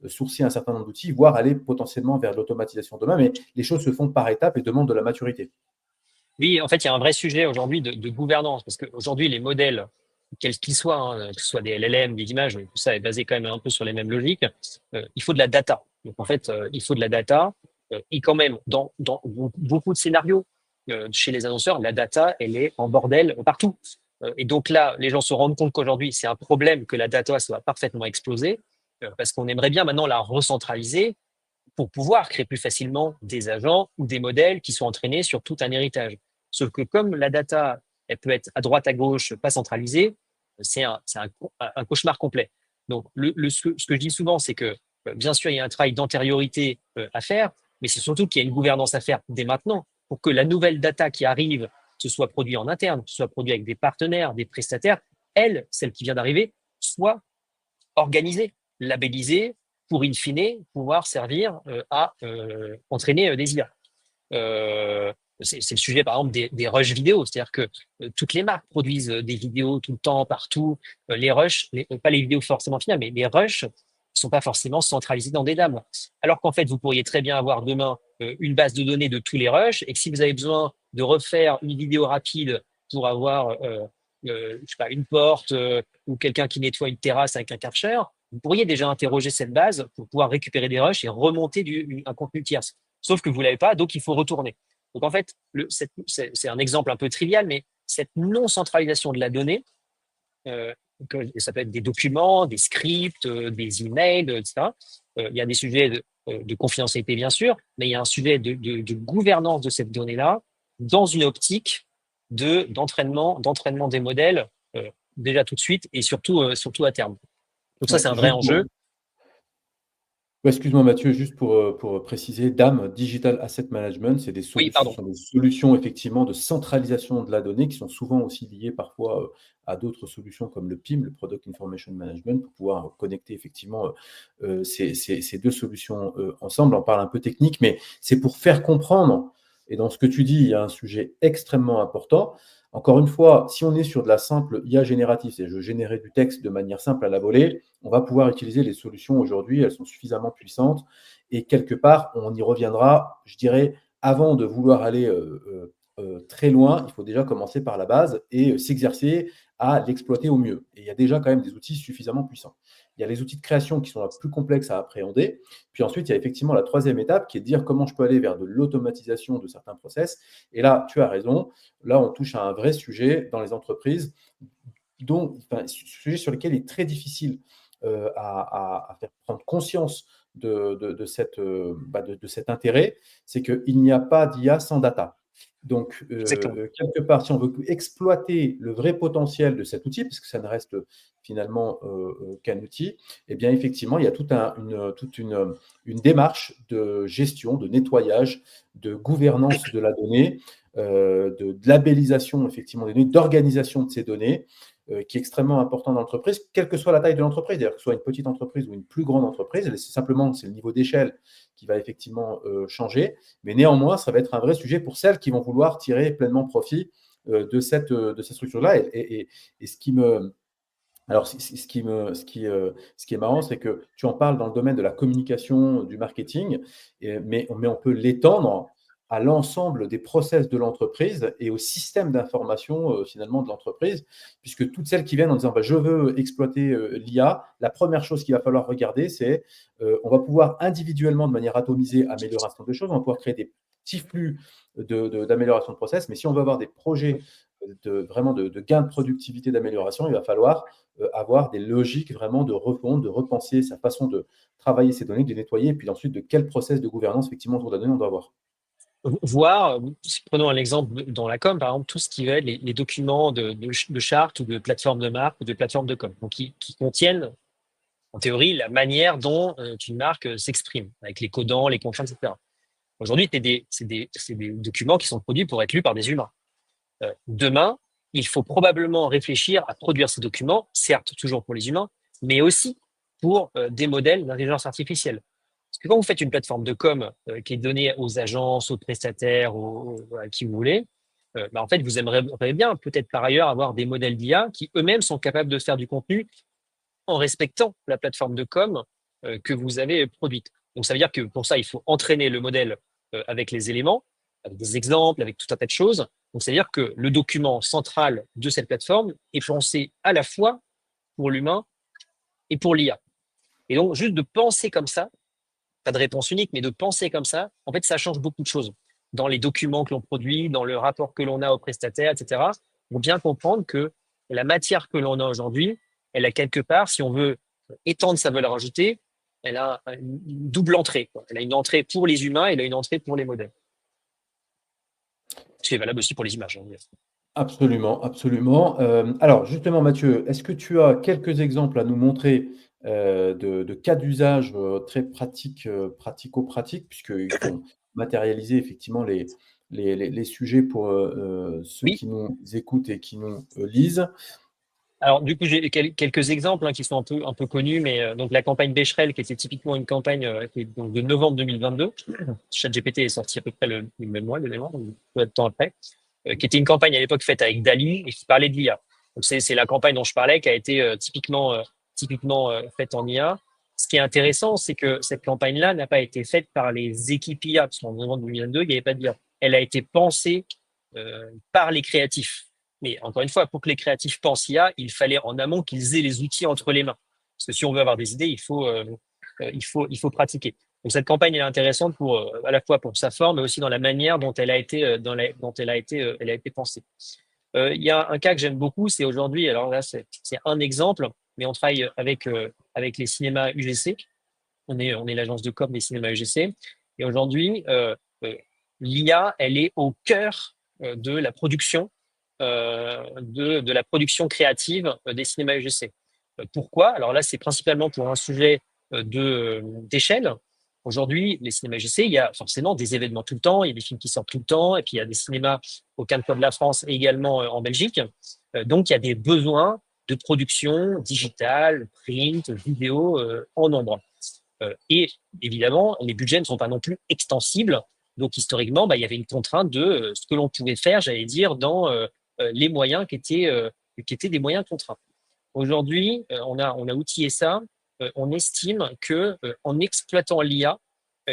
Speaker 1: sourcer un certain nombre d'outils, voire aller potentiellement vers de l'automatisation demain. Mais les choses se font par étapes et demandent de la maturité.
Speaker 2: Oui, en fait, il y a un vrai sujet aujourd'hui de gouvernance, parce qu'aujourd'hui, les modèles, quels qu'ils soient, hein, que ce soit des LLM, des images, tout ça est basé quand même un peu sur les mêmes logiques, il faut de la data. Donc, en fait, il faut de la data, et quand même, dans beaucoup de scénarios, chez les annonceurs, la data, elle est en bordel partout. Et donc là, les gens se rendent compte qu'aujourd'hui, c'est un problème que la data soit parfaitement explosée, parce qu'on aimerait bien maintenant la recentraliser pour pouvoir créer plus facilement des agents ou des modèles qui sont entraînés sur tout un héritage. Sauf que comme la data, elle peut être à droite, à gauche, pas centralisée, c'est un cauchemar complet. Donc, ce que je dis souvent, c'est que, bien sûr, il y a un travail d'antériorité à faire, mais c'est surtout qu'il y a une gouvernance à faire dès maintenant pour que la nouvelle data qui arrive, que ce soit produit en interne, que ce soit produit avec des partenaires, des prestataires, elle, celle qui vient d'arriver, soit organisée, labellisée, pour in fine pouvoir servir à entraîner des IA. Euh, c'est le sujet, par exemple, des rushs vidéo. C'est-à-dire que toutes les marques produisent des vidéos tout le temps, partout. Les rushs, pas les vidéos forcément finales, mais les rushs ne sont pas forcément centralisés dans des DAM. Alors qu'en fait, vous pourriez très bien avoir demain une base de données de tous les rushs et que si vous avez besoin de refaire une vidéo rapide pour avoir, je sais pas, une porte ou quelqu'un qui nettoie une terrasse avec un Karcher, vous pourriez déjà interroger cette base pour pouvoir récupérer des rushs et remonter un contenu tierce. sauf que vous l'avez pas, donc il faut retourner. Donc en fait, c'est un exemple un peu trivial, mais cette non-centralisation de la donnée, et ça peut être des documents, des scripts, des emails, etc. Il y a des sujets de confidentialité, bien sûr, mais il y a un sujet de gouvernance de cette donnée-là dans une optique d'entraînement des modèles déjà tout de suite et surtout à terme. Donc ça,
Speaker 1: Ouais,
Speaker 2: c'est un vrai enjeu.
Speaker 1: Ouais, excuse-moi Mathieu, juste pour préciser, DAM, Digital Asset Management,
Speaker 2: Oui,
Speaker 1: ce
Speaker 2: pardon.
Speaker 1: sont des solutions effectivement de centralisation de la donnée qui sont souvent aussi liées parfois à d'autres solutions comme le PIM, le Product Information Management, pour pouvoir connecter effectivement ces deux solutions ensemble. On parle un peu technique, mais c'est pour faire comprendre, et dans ce que tu dis, il y a un sujet extrêmement important. Encore une fois, si on est sur de la simple IA générative, c'est je générer du texte de manière simple à la volée, on va pouvoir utiliser les solutions aujourd'hui, elles sont suffisamment puissantes. Et quelque part, on y reviendra, je dirais, avant de vouloir aller très loin, il faut déjà commencer par la base et s'exercer à l'exploiter au mieux. Et il y a déjà quand même des outils suffisamment puissants. Il y a les outils de création qui sont plus complexes à appréhender. Puis ensuite, il y a effectivement la troisième étape qui est de dire comment je peux aller vers de l'automatisation de certains process. Et là, tu as raison. Là, on touche à un vrai sujet dans les entreprises, sujet sur lequel il est très difficile à faire prendre conscience de cet intérêt, c'est qu'il n'y a pas d'IA sans data. Donc,
Speaker 2: Exactement.
Speaker 1: quelque part, si on veut exploiter le vrai potentiel de cet outil, parce que ça ne reste finalement qu'un outil, eh bien, effectivement, il y a toute une démarche de gestion, de nettoyage, de gouvernance de la donnée, de labellisation effectivement des données, d'organisation de ces données, qui est extrêmement important dans l'entreprise, quelle que soit la taille de l'entreprise, d'ailleurs que ce soit une petite entreprise ou une plus grande entreprise, c'est le niveau d'échelle qui va effectivement changer, mais néanmoins, ça va être un vrai sujet pour celles qui vont vouloir tirer pleinement profit de cette structure-là. Et ce qui me, alors, ce qui est marrant, c'est que tu en parles dans le domaine de la communication, du marketing, mais on peut l'étendre à l'ensemble des process de l'entreprise et au système d'information finalement de l'entreprise, puisque toutes celles qui viennent en disant bah, je veux exploiter l'IA, la première chose qu'il va falloir regarder, c'est on va pouvoir individuellement, de manière atomisée, améliorer un certain nombre de choses, on va pouvoir créer des petits flux d'amélioration de process, mais si on veut avoir des projets vraiment de gains de productivité, d'amélioration, il va falloir avoir des logiques vraiment de refonte, de repenser sa façon de travailler ces données, de les nettoyer, et puis ensuite de quel process de gouvernance effectivement autour de la donnée on doit avoir.
Speaker 2: Voir, prenons un exemple dans la com, par exemple, tout ce qui va être les documents de charte ou de plateforme de marque ou de plateforme de com, donc qui contiennent, en théorie, la manière dont une marque s'exprime, avec les codants, les contraintes, etc. Aujourd'hui, c'est des documents qui sont produits pour être lus par des humains. Demain, il faut probablement réfléchir à produire ces documents, certes toujours pour les humains, mais aussi pour des modèles d'intelligence artificielle. Parce que quand vous faites une plateforme de com qui est donnée aux agences, aux prestataires, à qui vous voulez, en fait, vous aimeriez bien peut-être par ailleurs avoir des modèles d'IA qui eux-mêmes sont capables de faire du contenu en respectant la plateforme de com que vous avez produite. Donc, ça veut dire que pour ça, il faut entraîner le modèle avec les éléments, avec des exemples, avec tout un tas de choses. Donc, ça veut dire que le document central de cette plateforme est pensé à la fois pour l'humain et pour l'IA. Et donc, juste de penser comme ça, pas de réponse unique, mais de penser comme ça, en fait, ça change beaucoup de choses dans les documents que l'on produit, dans le rapport que l'on a aux prestataires, etc. Pour bien comprendre que la matière que l'on a aujourd'hui, elle a quelque part, si on veut étendre sa valeur ajoutée, elle a une double entrée, quoi. Elle a une entrée pour les humains et elle a une entrée pour les modèles. Ce qui est valable aussi pour les images, hein.
Speaker 1: Absolument, absolument. Alors justement, Mathieu, est-ce que tu as quelques exemples à nous montrer de cas d'usage très pratiques, pratico-pratiques, puisqu'ils sont matérialisés effectivement les sujets pour ceux
Speaker 2: Oui.
Speaker 1: qui nous écoutent et qui nous lisent.
Speaker 2: Alors, du coup, j'ai quelques exemples qui sont un peu connus, mais donc la campagne Becherel, qui était typiquement une campagne qui est donc de novembre 2022. ChatGPT est sorti à peu près le même mois, de mémoire, ou peu de temps après, qui était une campagne à l'époque faite avec Dali et qui parlait de l'IA. Donc, c'est la campagne dont je parlais qui a été typiquement faite en IA. Ce qui est intéressant, c'est que cette campagne-là n'a pas été faite par les équipes IA, parce qu'en novembre 2022, il n'y avait pas d'IA. Elle a été pensée par les créatifs. Mais encore une fois, pour que les créatifs pensent IA, il fallait en amont qu'ils aient les outils entre les mains. Parce que si on veut avoir des idées, il faut pratiquer. Donc cette campagne elle est intéressante pour à la fois pour sa forme, mais aussi dans la manière dont elle a été elle a été pensée. Il y a un cas que j'aime beaucoup, c'est aujourd'hui, alors là c'est un exemple, mais on travaille avec les cinémas UGC. On est l'agence de com des cinémas UGC. Et aujourd'hui, l'IA, elle est au cœur de la production, de la production créative des cinémas UGC. Pourquoi? Alors là, c'est principalement pour un sujet d'échelle. Aujourd'hui, les cinémas UGC, il y a forcément des événements tout le temps, il y a des films qui sortent tout le temps, et puis il y a des cinémas aux quatre coins de la France et également en Belgique. Donc, il y a des besoins de production digitale, print, vidéo en nombre. Et évidemment, les budgets ne sont pas non plus extensibles. Donc, historiquement, il y avait une contrainte de ce que l'on pouvait faire, j'allais dire, dans les moyens qui étaient des moyens contraints. Aujourd'hui, on a outillé ça. On estime que en exploitant l'IA,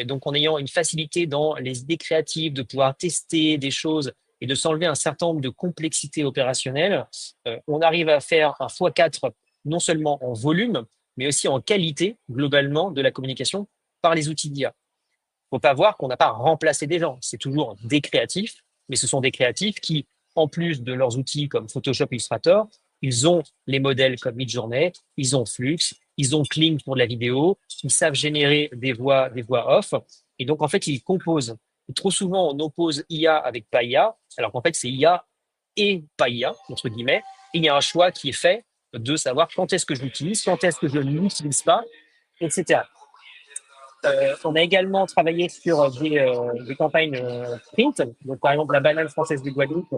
Speaker 2: donc en ayant une facilité dans les idées créatives, de pouvoir tester des choses et de s'enlever un certain nombre de complexités opérationnelles, on arrive à faire un x4 non seulement en volume, mais aussi en qualité globalement de la communication par les outils d'IA. Il ne faut pas voir qu'on n'a pas remplacé des gens. C'est toujours des créatifs, mais ce sont des créatifs qui, en plus de leurs outils comme Photoshop, Illustrator, ils ont les modèles comme Midjourney, ils ont Flux, ils ont Kling pour de la vidéo, ils savent générer des voix off. Et donc, en fait, ils composent. Et trop souvent, on oppose IA avec pas IA, alors qu'en fait, c'est IA et pas IA, entre guillemets. Et il y a un choix qui est fait de savoir quand est-ce que je l'utilise, quand est-ce que je ne l'utilise pas, etc. On a également travaillé sur des campagnes print. Donc, par exemple, la banane française de Guadeloupe,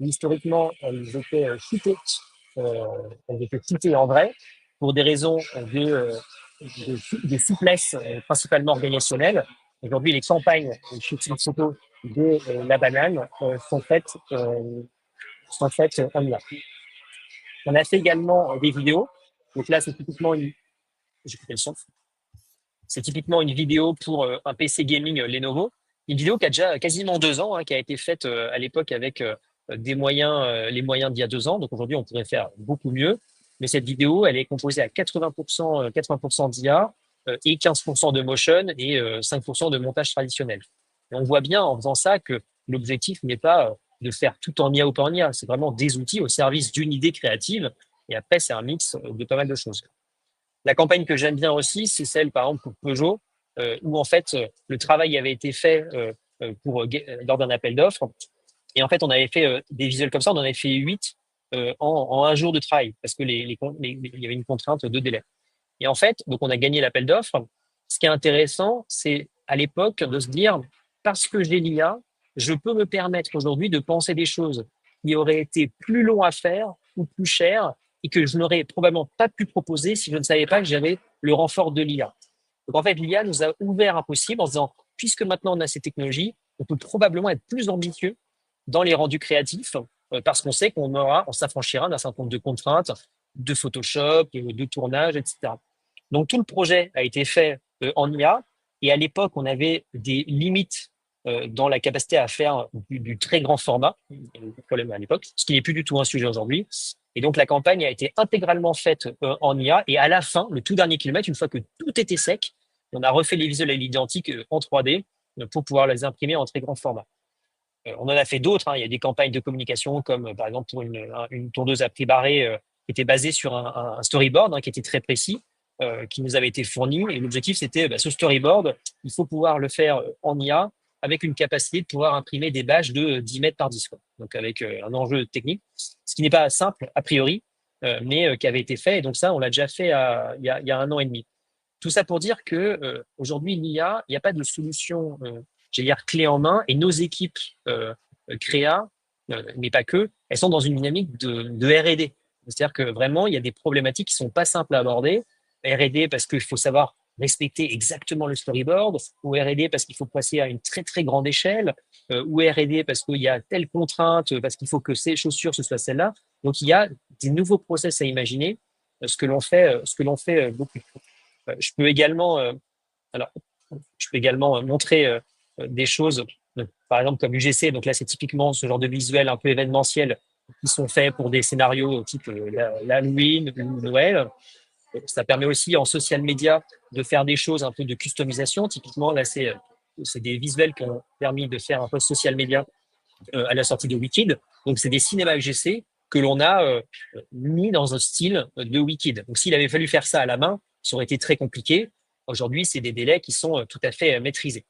Speaker 2: historiquement, elles étaient shootées en vrai pour des raisons de souplesse, principalement organisationnelle. Aujourd'hui, les campagnes de shooting photo de la banane sont faites en IA. On a fait également des vidéos. Donc là, j'ai coupé le son. C'est typiquement une vidéo pour un PC gaming Lenovo. Une vidéo qui a déjà quasiment 2 ans, qui a été faite à l'époque avec les moyens d'il y a 2 ans. Donc aujourd'hui, on pourrait faire beaucoup mieux. Mais cette vidéo, elle est composée à 80% d'IA et 15% de motion et 5% de montage traditionnel. Et on voit bien en faisant ça que l'objectif n'est pas de faire tout en IA ou pas en IA. C'est vraiment des outils au service d'une idée créative. Et après, c'est un mix de pas mal de choses. La campagne que j'aime bien aussi, c'est celle, par exemple, pour Peugeot, où en fait, le travail avait été fait lors d'un appel d'offres. Et en fait, on avait fait des visuels comme ça, on en avait fait 8 en un jour de travail, parce que il y avait une contrainte de délai. Et en fait, donc on a gagné l'appel d'offres. Ce qui est intéressant, c'est à l'époque de se dire, parce que j'ai l'IA, je peux me permettre aujourd'hui de penser des choses qui auraient été plus longs à faire ou plus chères et que je n'aurais probablement pas pu proposer si je ne savais pas que j'avais le renfort de l'IA. Donc en fait, l'IA nous a ouvert un possible en se disant, puisque maintenant on a ces technologies, on peut probablement être plus ambitieux dans les rendus créatifs parce qu'on sait on s'affranchira d'un certain nombre de contraintes de Photoshop, de tournage, etc. Donc tout le projet a été fait en IA et à l'époque, on avait des limites dans la capacité à faire du très grand format. Il y avait des problèmes à l'époque, ce qui n'est plus du tout un sujet aujourd'hui. Et donc, la campagne a été intégralement faite en IA. Et à la fin, le tout dernier kilomètre, une fois que tout était sec, on a refait les visuels à l'identique en 3D pour pouvoir les imprimer en très grand format. On en a fait d'autres. Il y a des campagnes de communication comme, par exemple, pour une tondeuse à prix barré qui était basée sur un storyboard qui était très précis, qui nous avait été fourni. Et l'objectif, c'était ce storyboard, il faut pouvoir le faire en IA avec une capacité de pouvoir imprimer des badges de 10 mètres par 10, quoi. Donc, avec un enjeu technique, ce qui n'est pas simple a priori, mais qui avait été fait. Et donc ça, on l'a déjà fait il y a 1 an et demi. Tout ça pour dire que aujourd'hui, l'IA, il n'y a pas de solution, j'allais dire, clé en main. Et nos équipes créa, mais pas que, elles sont dans une dynamique de R&D. C'est-à-dire que vraiment, il y a des problématiques qui sont pas simples à aborder. R&D parce qu'il faut savoir respecter exactement le storyboard, ou R&D parce qu'il faut passer à une très très grande échelle, ou R&D parce qu'il y a telle contrainte, parce qu'il faut que ces chaussures ce soit celle-là. Donc il y a des nouveaux process à imaginer, ce que l'on fait beaucoup. Je peux également, alors, je peux également montrer des choses, par exemple comme UGC. Donc là, c'est typiquement ce genre de visuel un peu événementiel qui sont faits pour des scénarios type l'Halloween ou Noël. Ça permet aussi en social media de faire des choses un peu de customisation. Typiquement, là, c'est des visuels qui ont permis de faire un post social media à la sortie de Wicked. Donc, c'est des cinémas UGC que l'on a mis dans un style de Wicked. Donc, s'il avait fallu faire ça à la main, ça aurait été très compliqué. Aujourd'hui, c'est des délais qui sont tout à fait maîtrisés.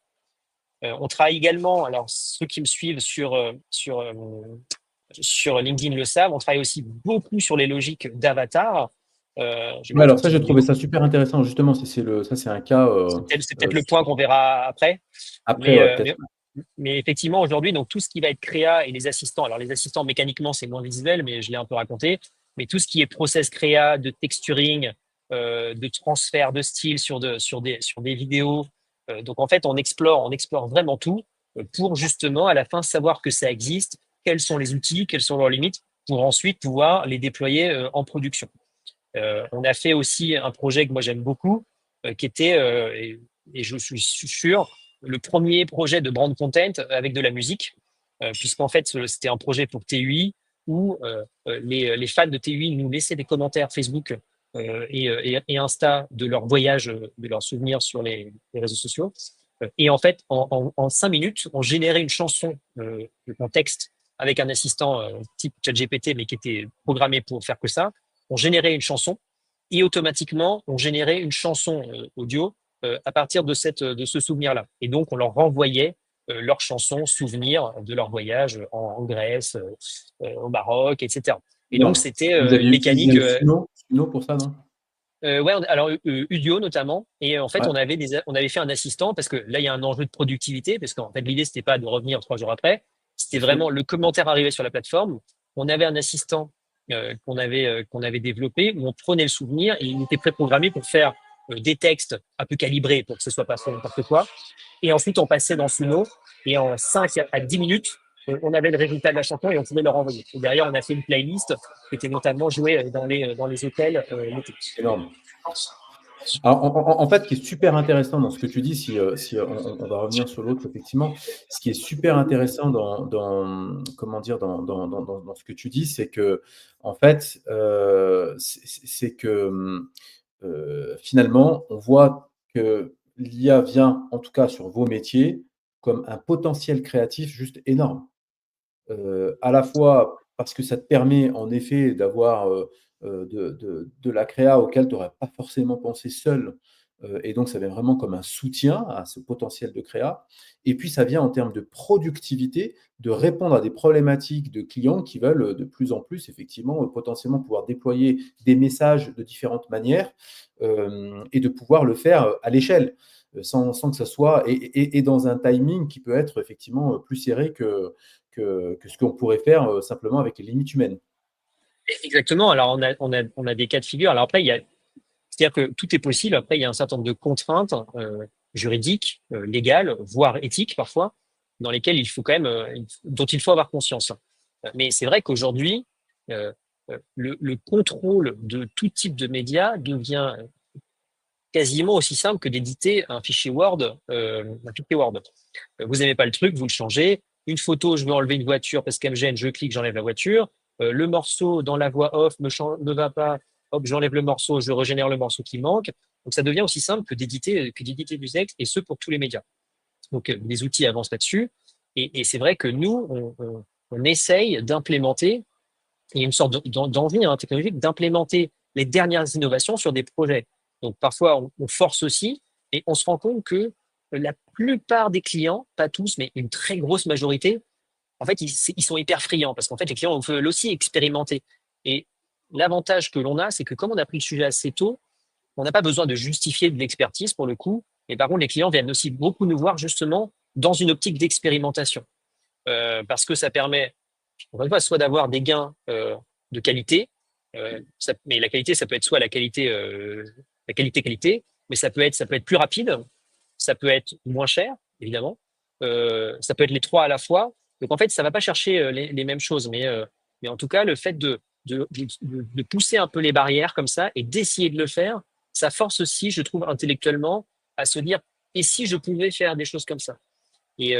Speaker 2: On travaille également, alors ceux qui me suivent sur LinkedIn le savent, on travaille aussi beaucoup sur les logiques d'avatar. Je vais
Speaker 1: Ouais,
Speaker 2: mettre une
Speaker 1: alors ça,
Speaker 2: petite
Speaker 1: j'ai trouvé
Speaker 2: vidéo.
Speaker 1: ça super intéressant. Justement, ça, c'est un cas
Speaker 2: C'est peut-être le point qu'on verra après.
Speaker 1: après,
Speaker 2: Mais,
Speaker 1: ouais,
Speaker 2: euh,
Speaker 1: peut-être.
Speaker 2: mais, mais effectivement, aujourd'hui, donc tout ce qui va être créa et les assistants, alors les assistants mécaniquement, c'est moins visuel, mais je l'ai un peu raconté. Mais tout ce qui est process créa, de texturing, de transfert de style sur des vidéos. Donc en fait, on explore vraiment tout pour justement à la fin savoir que ça existe, quels sont les outils, quelles sont leurs limites, pour ensuite pouvoir les déployer en production. On a fait aussi un projet que moi j'aime beaucoup, qui était, et je suis sûr, le premier projet de brand content avec de la musique, puisqu'en fait c'était un projet pour TUI où les fans de TUI nous laissaient des commentaires Facebook et Insta de leur voyage, de leurs souvenirs sur les réseaux sociaux. Et en fait, en 5 minutes, on générait une chanson en texte avec un assistant type ChatGPT, mais qui était programmé pour faire que ça. On générait une chanson et automatiquement, on générait une chanson audio à partir de ce souvenir-là. Et donc, on leur renvoyait leur chanson souvenir de leur voyage en Grèce, au Maroc, etc. Et donc,
Speaker 1: Non.
Speaker 2: c'était
Speaker 1: Vous
Speaker 2: une
Speaker 1: aviez utilisé
Speaker 2: mécanique.
Speaker 1: Suno pour ça, non?
Speaker 2: Ouais, alors Udio notamment. Et en fait,
Speaker 1: Ouais.
Speaker 2: on avait fait un assistant parce que là, il y a un enjeu de productivité parce qu'en fait, l'idée, c'était pas de revenir 3 jours après. C'était
Speaker 1: Bien sûr.
Speaker 2: vraiment le commentaire arrivé sur la plateforme. On avait un assistant qu'on avait développé où on prenait le souvenir et il était préprogrammé pour faire des textes un peu calibrés pour que ce soit pas fait n'importe quoi. Et ensuite, on passait dans Suno et en 5 à 10 minutes, on avait le résultat de la chanson et on pouvait le renvoyer. Et derrière, on a fait une playlist qui était notamment jouée dans les hôtels l'été.
Speaker 1: Énorme. Alors, en fait, ce qui est super intéressant dans ce que tu dis, si on va revenir sur l'autre, effectivement, ce qui est super intéressant comment dire, dans ce que tu dis, c'est que, en fait, c'est que, finalement, on voit que l'IA vient, en tout cas sur vos métiers, comme un potentiel créatif juste énorme. À la fois parce que ça te permet en effet d'avoir, de la créa auquel tu aurais pas forcément pensé seul, et donc ça vient vraiment comme un soutien à ce potentiel de créa et puis ça vient en termes de productivité, de répondre à des problématiques de clients qui veulent, de plus en plus effectivement, potentiellement pouvoir déployer des messages de différentes manières, et de pouvoir le faire, à l'échelle, sans que ça soit et dans un timing qui peut être effectivement, plus serré que ce qu'on pourrait faire simplement avec les limites humaines.
Speaker 2: Exactement. Alors, on a des cas de figure. Alors après, c'est-à-dire que tout est possible. Après, il y a un certain nombre de contraintes juridiques, légales, voire éthiques parfois, dans lesquelles il faut quand même, dont il faut avoir conscience. Mais c'est vrai qu'aujourd'hui, le contrôle de tout type de médias devient quasiment aussi simple que d'éditer un fichier Word. Un fichier Word. Vous aimez pas le truc, vous le changez. Une photo, je veux enlever une voiture parce qu'elle me gêne, je clique, j'enlève la voiture. Le morceau dans la voix off ne va pas, hop, j'enlève le morceau, je régénère le morceau qui manque. Donc ça devient aussi simple que d'éditer du texte et ce pour tous les médias. Donc les outils avancent là-dessus. Et c'est vrai que nous, on essaye d'implémenter, il y a une sorte d'envie technologique d'implémenter les dernières innovations sur des projets. Donc parfois, on force aussi et on se rend compte que la plupart des clients, pas tous, mais une très grosse majorité, en fait, ils sont hyper friands parce qu'en fait, les clients veulent aussi expérimenter. Et l'avantage que l'on a, c'est que comme on a pris le sujet assez tôt, on n'a pas besoin de justifier de l'expertise pour le coup. Et par contre, les clients viennent aussi beaucoup nous voir justement dans une optique d'expérimentation. Parce que ça permet, encore une fois, soit d'avoir des gains de qualité, mais la qualité, ça peut être soit la qualité, mais ça peut être plus rapide, ça peut être moins cher, évidemment, ça peut être les trois à la fois. Donc en fait, ça va pas chercher les mêmes choses, mais en tout cas, le fait de pousser un peu les barrières comme ça et d'essayer de le faire, ça force aussi, je trouve, intellectuellement, à se dire, et si je pouvais faire des choses comme ça? Et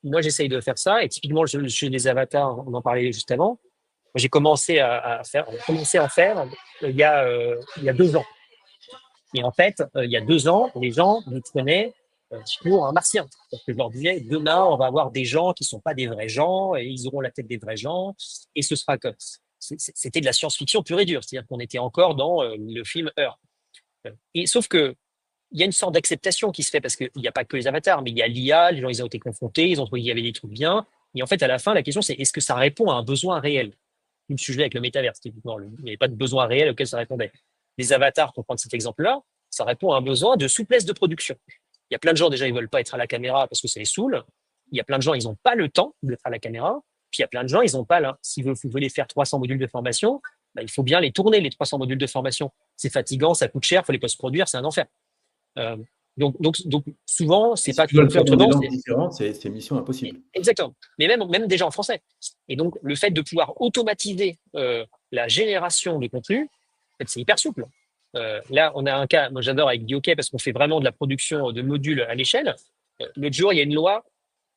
Speaker 2: moi, j'essaye de faire ça. Et typiquement, chez les avatars, on en parlait juste avant. Moi, j'ai commencé à faire, on a commencé à en faire il y a 2 ans. Et en fait, il y a 2 ans, les gens me prenaient pour un martien. Parce que je leur disais, demain, on va avoir des gens qui sont pas des vrais gens et ils auront la tête des vrais gens et ce sera comme. C'était de la science-fiction pure et dure. C'est-à-dire qu'on était encore dans le film Heure. Et sauf que il y a une sorte d'acceptation qui se fait parce qu'il n'y a pas que les avatars, mais il y a l'IA, les gens ils ont été confrontés, ils ont trouvé qu'il y avait des trucs bien. Et en fait, à la fin, la question c'est est-ce que ça répond à un besoin réel? Le sujet avec le métavers, typiquement, il n'y avait pas de besoin réel auquel ça répondait. Les avatars, pour prendre cet exemple-là, ça répond à un besoin de souplesse de production. Il y a plein de gens déjà, ils veulent pas être à la caméra parce que ça les saoule. Il y a plein de gens, ils n'ont pas le temps d'être à la caméra. Puis il y a plein de gens, ils n'ont pas là. Si vous voulez faire 300 modules de formation, bah, il faut bien les tourner, les 300 modules de formation. C'est fatigant, ça coûte cher, il faut les post-produire, c'est un enfer. Euh, donc souvent, c'est
Speaker 1: Si
Speaker 2: pas
Speaker 1: tu dois
Speaker 2: qu'on
Speaker 1: le
Speaker 2: fait
Speaker 1: faire dans des
Speaker 2: autrement.
Speaker 1: langues différentes, c'est mission impossible.
Speaker 2: Exactement. Mais même déjà en français. Et donc, le fait de pouvoir automatiser la génération de contenu, en fait, c'est hyper souple. Là, on a un cas, moi j'adore avec Bioquet parce qu'on fait vraiment de la production de modules à l'échelle. L'autre jour, il y a une loi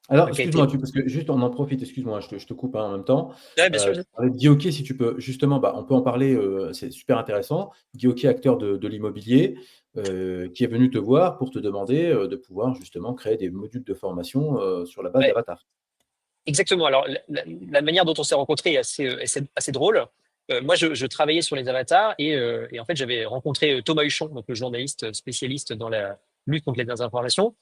Speaker 1: Alors,
Speaker 2: qui a été.
Speaker 1: excuse-moi, parce que juste on en profite, excuse-moi, je te coupe en même temps.
Speaker 2: Ouais, bien sûr.
Speaker 1: Tu parlais de Guy Hockey, si tu peux, justement, bah, on peut en parler, c'est super intéressant. Guy Hockey, acteur de l'immobilier, qui est venu te voir pour te demander de pouvoir justement créer des modules de formation sur la base
Speaker 2: Ouais,
Speaker 1: d'Avatar.
Speaker 2: exactement. Alors, la manière dont on s'est rencontrés est assez drôle. Moi, je travaillais sur les avatars et en fait, j'avais rencontré Thomas Huchon, donc le journaliste spécialiste dans la lutte contre les désinformations.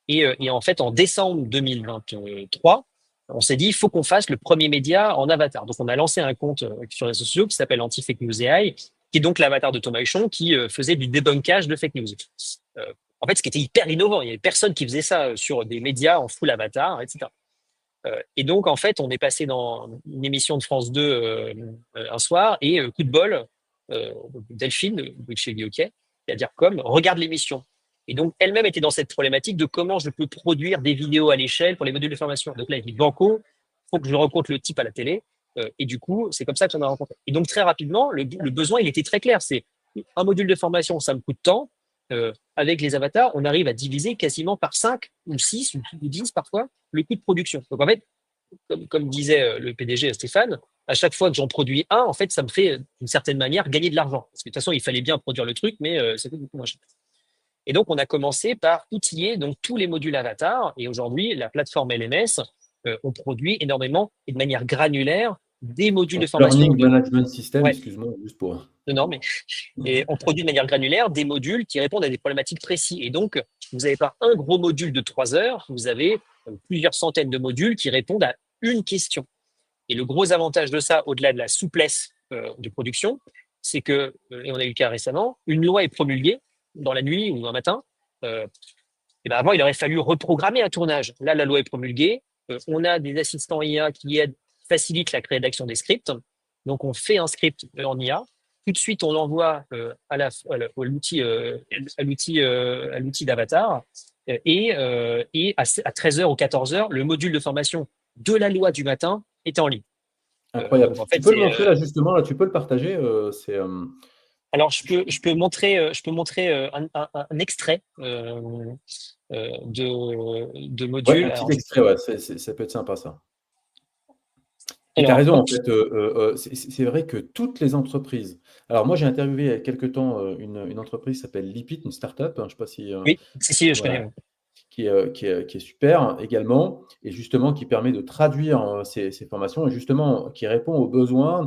Speaker 2: Et en fait, en décembre 2023, on s'est dit, il faut qu'on fasse le premier média en avatar. Donc, on a lancé un compte sur les réseaux sociaux qui s'appelle Anti-Fake News AI, qui est donc l'avatar de Thomas Huchon, qui faisait du débunkage de fake news. En fait, ce qui était hyper innovant, il n'y avait personne qui faisait ça sur des médias en full avatar, etc. Et donc, en fait, on est passé dans une émission de France 2 un soir et coup de bol, Delphine, de chez Bioquet, c'est-à-dire comme regarde l'émission. Et donc, elle-même était dans cette problématique de comment je peux produire des vidéos à l'échelle pour les modules de formation. Donc là, elle dit Banco, il faut que je rencontre le type à la télé. Et du coup, c'est comme ça qu'on a rencontré. Et donc, très rapidement, le besoin, il était très clair. C'est un module de formation, ça me coûte tant. Avec les avatars, on arrive à diviser quasiment par 5 ou 6 ou 10 parfois le coût de production. Donc en fait, comme disait le PDG Stéphane, à chaque fois que j'en produis un, en fait, ça me fait d'une certaine manière gagner de l'argent. Parce que de toute façon, il fallait bien produire le truc, mais ça coûte beaucoup moins cher. Et donc, on a commencé par outiller donc, tous les modules Avatar. Et aujourd'hui, la plateforme LMS, on produit énormément et de manière granulaire des modules de
Speaker 1: Donc,
Speaker 2: formation.
Speaker 1: Learning Management System,
Speaker 2: Ouais,
Speaker 1: excuse-moi, juste pour.
Speaker 2: non, mais et on produit de manière granulaire des modules qui répondent à des problématiques précises. Et donc, vous n'avez pas un gros module de 3 heures, vous avez plusieurs centaines de modules qui répondent à une question. Et le gros avantage de ça, au-delà de la souplesse de production, c'est que, et on a eu le cas récemment, une loi est promulguée dans la nuit ou un matin. Et ben avant, il aurait fallu reprogrammer un tournage. Là, la loi est promulguée. On a des assistants IA qui aident, facilitent la rédaction des scripts. Donc, on fait un script en IA. Tout de suite, on l'envoie à l'outil à l'outil d'Avatar. Et à 13h ou 14h, le module de formation de la loi du matin est en ligne.
Speaker 1: Incroyable.
Speaker 2: Donc, en
Speaker 1: Tu
Speaker 2: fait,
Speaker 1: peux le montrer là, justement, là, tu peux le partager.
Speaker 2: alors, je peux montrer un extrait de
Speaker 1: Ouais,
Speaker 2: module.
Speaker 1: un petit
Speaker 2: Alors,
Speaker 1: extrait, ouais, ça peut être sympa ça. Et tu as
Speaker 2: alors,
Speaker 1: raison,
Speaker 2: hop,
Speaker 1: en fait, c'est vrai que toutes les entreprises. Alors, moi, j'ai interviewé il y a quelque temps une entreprise qui s'appelle Lipit, une start-up, hein, je ne sais pas si.
Speaker 2: oui, si, je
Speaker 1: Voilà,
Speaker 2: connais.
Speaker 1: qui est super également, et justement qui permet de traduire ces formations, et justement qui répond aux besoins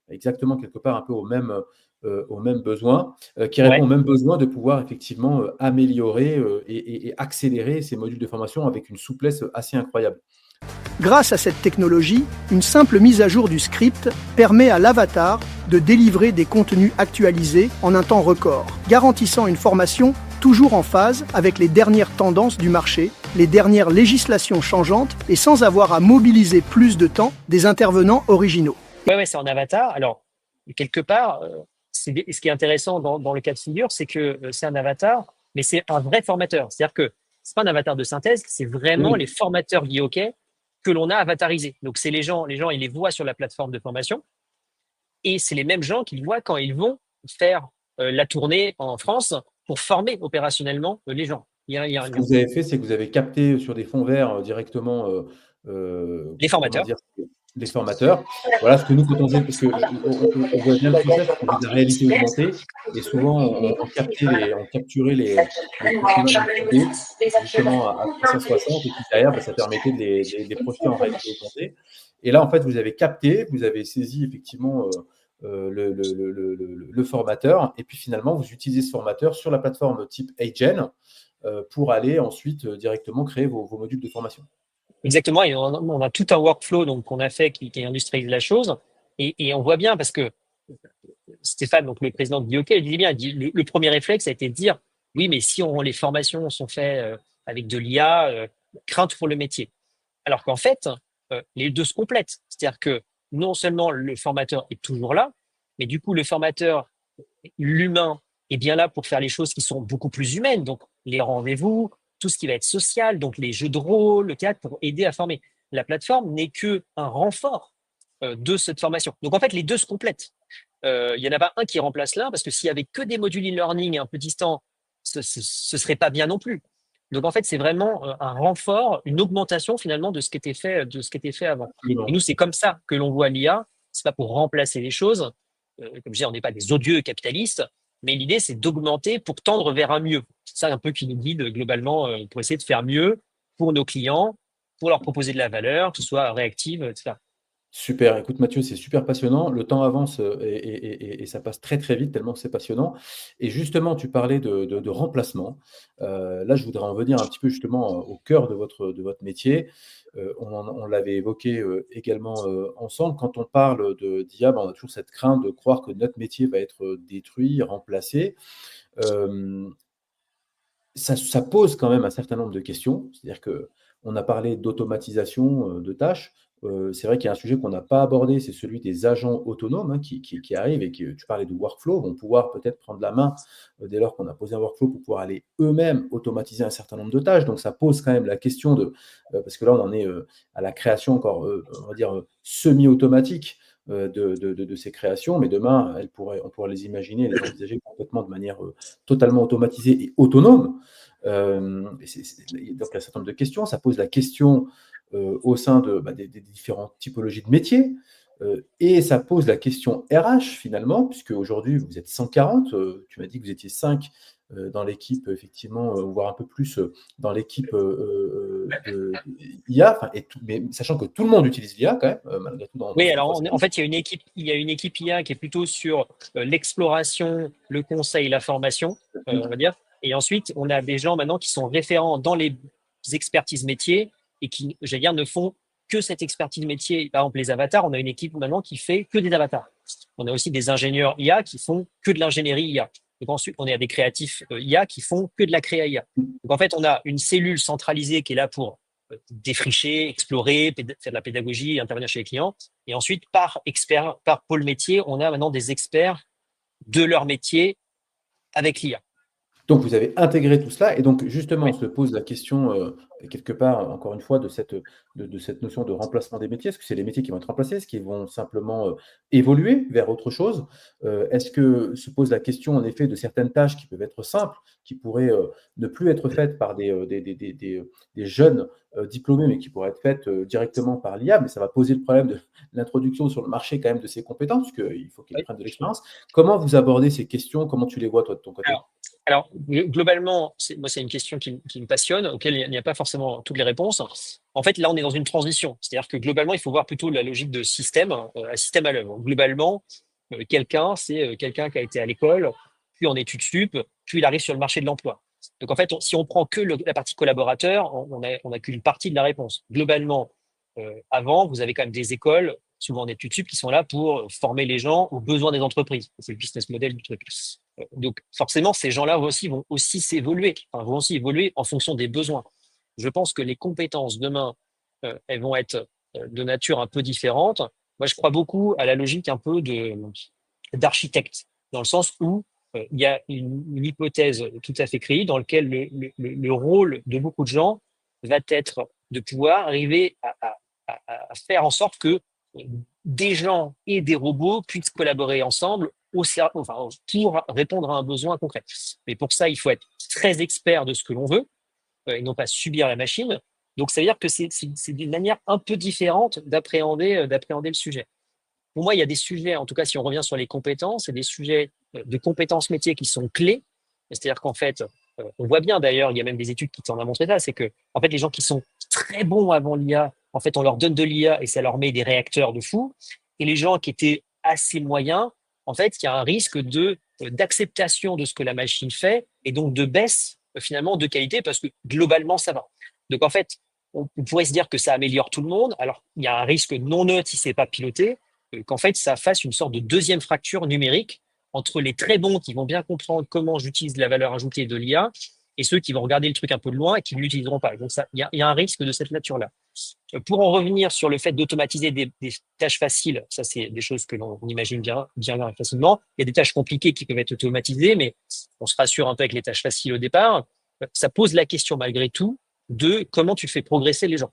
Speaker 1: exactement quelque part un peu aux mêmes besoins, qui répond
Speaker 2: Ouais.
Speaker 1: aux mêmes besoins de pouvoir effectivement améliorer et accélérer ces modules de formation avec une souplesse assez incroyable.
Speaker 3: Grâce à cette technologie, une simple mise à jour du script permet à l'avatar de délivrer des contenus actualisés en un temps record, garantissant une formation toujours en phase avec les dernières tendances du marché, les dernières législations changeantes et sans avoir à mobiliser plus de temps des intervenants originaux.
Speaker 2: Ouais, c'est en avatar. Alors, quelque part, ce qui est intéressant dans le cas de figure, c'est que c'est un avatar, mais c'est un vrai formateur. C'est-à-dire que c'est pas un avatar de synthèse, c'est vraiment
Speaker 1: Oui,
Speaker 2: les formateurs Guy-Hockey que l'on a avatarisés. Donc, c'est les gens, ils les voient sur la plateforme de formation et c'est les mêmes gens qu'ils voient quand ils vont faire la tournée en France pour former opérationnellement les gens. Il y a un
Speaker 1: ce que
Speaker 2: lien.
Speaker 1: vous avez fait, c'est que vous avez capté sur des fonds verts directement,
Speaker 2: Les
Speaker 1: comment
Speaker 2: formateurs.
Speaker 1: dire? des formateurs. Voilà ce que nous, quand on faisait, parce qu'on voit bien le process, on faisait de la réalité augmentée et souvent on capturait les contenus vidéo justement à 360 et puis derrière, ça permettait de les projeter en réalité augmentée. Et là, en fait, vous avez capté, vous avez saisi effectivement le formateur et puis finalement, vous utilisez ce formateur sur la plateforme type Agen pour aller ensuite directement créer vos modules de formation.
Speaker 2: Exactement, et on a tout un workflow donc qu'on a fait qui industrialise la chose, et on voit bien parce que Stéphane, donc le président de Bioke, il disait bien, le premier réflexe a été de dire oui, mais si les formations sont faites avec de l'IA, crainte pour le métier. Alors qu'en fait, les deux se complètent. C'est-à-dire que non seulement le formateur est toujours là, mais du coup, le formateur, l'humain, est bien là pour faire les choses qui sont beaucoup plus humaines. Donc, les rendez-vous, tout ce qui va être social, donc les jeux de rôle, le théâtre, pour aider à former. La plateforme n'est qu'un renfort de cette formation. Donc, en fait, les deux se complètent. Il n'y en a pas un qui remplace l'un, parce que s'il n'y avait que des modules e-learning un peu distants, ce serait pas bien non plus. Donc, en fait, c'est vraiment un renfort, une augmentation finalement de ce qui était fait avant. Et nous, c'est comme ça que l'on voit l'IA. C'est pas pour remplacer les choses. Comme je disais, on n'est pas des odieux capitalistes, mais l'idée, c'est d'augmenter pour tendre vers un mieux. C'est ça un peu qui nous guide globalement pour essayer de faire mieux pour nos clients, pour leur proposer de la valeur, que ce soit réactive, etc.
Speaker 1: Super, écoute Mathieu, c'est super passionnant. Le temps avance et ça passe très très vite tellement c'est passionnant. Et justement, tu parlais de remplacement. Là, je voudrais en venir un petit peu justement au cœur de votre métier. On l'avait évoqué également ensemble. Quand on parle d'IA, on a toujours cette crainte de croire que notre métier va être détruit, remplacé. Euh, Ça pose quand même un certain nombre de questions. C'est-à-dire qu'on a parlé d'automatisation de tâches. C'est vrai qu'il y a un sujet qu'on n'a pas abordé, c'est celui des agents autonomes qui arrivent et tu parlais de workflow, vont pouvoir peut-être prendre la main dès lors qu'on a posé un workflow pour pouvoir aller eux-mêmes automatiser un certain nombre de tâches. Donc ça pose quand même la question parce que là on en est à la création encore, on va dire, semi-automatique de ces créations, mais demain, on pourrait les imaginer, les envisager complètement de manière totalement automatisée et autonome. Donc, il y a un certain nombre de questions. Ça pose la question au sein des différentes typologies de métiers. Et ça pose la question RH finalement, puisque aujourd'hui vous êtes 140, tu m'as dit que vous étiez 5 dans l'équipe, effectivement, voire un peu plus dans l'équipe de IA, mais sachant que tout le monde utilise l'IA quand même, malgré tout.
Speaker 2: Oui, alors en fait, il y a une équipe IA qui est plutôt sur l'exploration, le conseil, la formation, on va dire. Et ensuite, on a des gens maintenant qui sont référents dans les expertises métiers et qui, j'allais dire, ne font que cette expertise métier. Par exemple, les avatars, on a une équipe maintenant qui fait que des avatars. On a aussi des ingénieurs IA qui font que de l'ingénierie IA. Donc ensuite, on a des créatifs IA qui font que de la créa IA. Donc en fait, on a une cellule centralisée qui est là pour défricher, explorer, faire de la pédagogie, intervenir chez les clients. Et ensuite, par pôle métier, on a maintenant des experts de leur métier avec l'IA.
Speaker 1: Donc, vous avez intégré tout cela et donc justement, on se pose la question, quelque part, encore une fois, de cette notion de remplacement des métiers. Est-ce que c'est les métiers qui vont être remplacés? Est-ce qu'ils vont simplement évoluer vers autre chose? Est-ce que se pose la question, en effet, de certaines tâches qui peuvent être simples, qui pourraient ne plus être faites par des jeunes diplômés, mais qui pourraient être faites directement par l'IA, mais ça va poser le problème de l'introduction sur le marché quand même de ces compétences, puisqu'il faut qu'ils prennent de l'expérience. Comment vous abordez ces questions? Comment tu les vois, toi, de ton côté?
Speaker 2: Alors, globalement, moi, c'est une question qui me passionne, auquel il n'y a pas forcément toutes les réponses. En fait, là, on est dans une transition. C'est-à-dire que globalement, il faut voir plutôt la logique de système, un système à l'œuvre. Globalement, quelqu'un, c'est quelqu'un qui a été à l'école, puis en études sup, puis il arrive sur le marché de l'emploi. Donc, en fait, si on prend que la partie collaborateur, on a qu'une partie de la réponse. Globalement, avant, vous avez quand même des écoles, souvent en études sup, qui sont là pour former les gens aux besoins des entreprises. C'est le business model du truc. Donc, forcément, ces gens-là vont aussi s'évoluer, vont aussi évoluer en fonction des besoins. Je pense que les compétences demain, elles vont être de nature un peu différente. Moi, je crois beaucoup à la logique un peu d'architecte, dans le sens où il y a une hypothèse tout à fait créée dans laquelle le rôle de beaucoup de gens va être de pouvoir arriver à faire en sorte que des gens et des robots puissent collaborer ensemble pour répondre à un besoin concret. Mais pour ça, il faut être très expert de ce que l'on veut et non pas subir la machine. Donc, ça veut dire que c'est d'une manière un peu différente d'appréhender le sujet. Pour moi, il y a des sujets, en tout cas, si on revient sur les compétences, c'est des sujets de compétences métiers qui sont clés. C'est-à-dire qu'en fait, on voit bien d'ailleurs, il y a même des études qui t'en ont montré ça, c'est que en fait, les gens qui sont très bons avant l'IA, en fait, on leur donne de l'IA et ça leur met des réacteurs de fou. Et les gens qui étaient assez moyens, en fait, il y a un risque d'acceptation de ce que la machine fait et donc de baisse finalement de qualité parce que globalement, ça va. Donc en fait, on pourrait se dire que ça améliore tout le monde. Alors, il y a un risque non neutre si c'est pas piloté, qu'en fait, ça fasse une sorte de deuxième fracture numérique entre les très bons qui vont bien comprendre comment j'utilise la valeur ajoutée de l'IA et ceux qui vont regarder le truc un peu de loin et qui ne l'utiliseront pas. Donc, il y a un risque de cette nature-là. Pour en revenir sur le fait d'automatiser des tâches faciles, ça, c'est des choses que l'on imagine bien facilement. Il y a des tâches compliquées qui peuvent être automatisées, mais on se rassure un peu avec les tâches faciles au départ. Ça pose la question malgré tout de comment tu fais progresser les gens.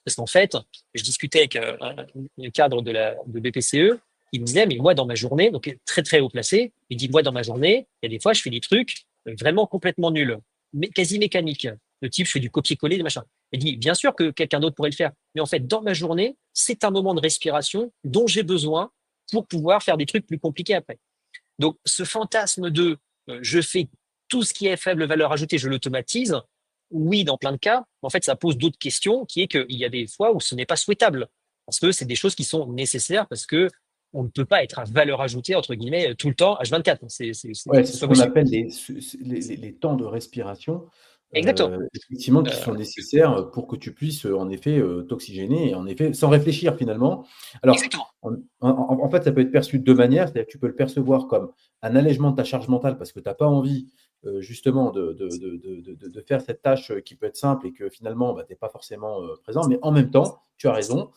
Speaker 2: Parce qu'en fait, je discutais avec un cadre de BPCE, il me disait, mais moi, dans ma journée, donc très, très haut placé, il dit, moi, dans ma journée, il y a des fois, je fais des trucs vraiment complètement nuls, mais quasi mécaniques. Le type, je fais du copier-coller, des machins. Il dit, bien sûr que quelqu'un d'autre pourrait le faire, mais en fait, dans ma journée, c'est un moment de respiration dont j'ai besoin pour pouvoir faire des trucs plus compliqués après. Donc, ce fantasme de je fais tout ce qui est faible valeur ajoutée, je l'automatise, oui, dans plein de cas, mais en fait, ça pose d'autres questions, qui est qu'il y a des fois où ce n'est pas souhaitable, parce que c'est des choses qui sont nécessaires, parce que on ne peut pas être à valeur ajoutée, entre guillemets, tout le temps, H24.
Speaker 1: Ouais, c'est ce
Speaker 2: pas
Speaker 1: qu'on
Speaker 2: possible.
Speaker 1: appelle les temps de respiration,
Speaker 2: Exactement.
Speaker 1: effectivement, qui sont nécessaires pour que tu puisses, en effet, t'oxygéner et en effet, sans réfléchir finalement. Alors,
Speaker 2: Exactement.
Speaker 1: en fait, ça peut être perçu de 2 manières. C'est-à-dire que tu peux le percevoir comme un allègement de ta charge mentale parce que tu as pas envie, justement de faire cette tâche, qui peut être simple et que finalement, bah, tu es pas forcément, présent. Mais en même temps, tu as raison,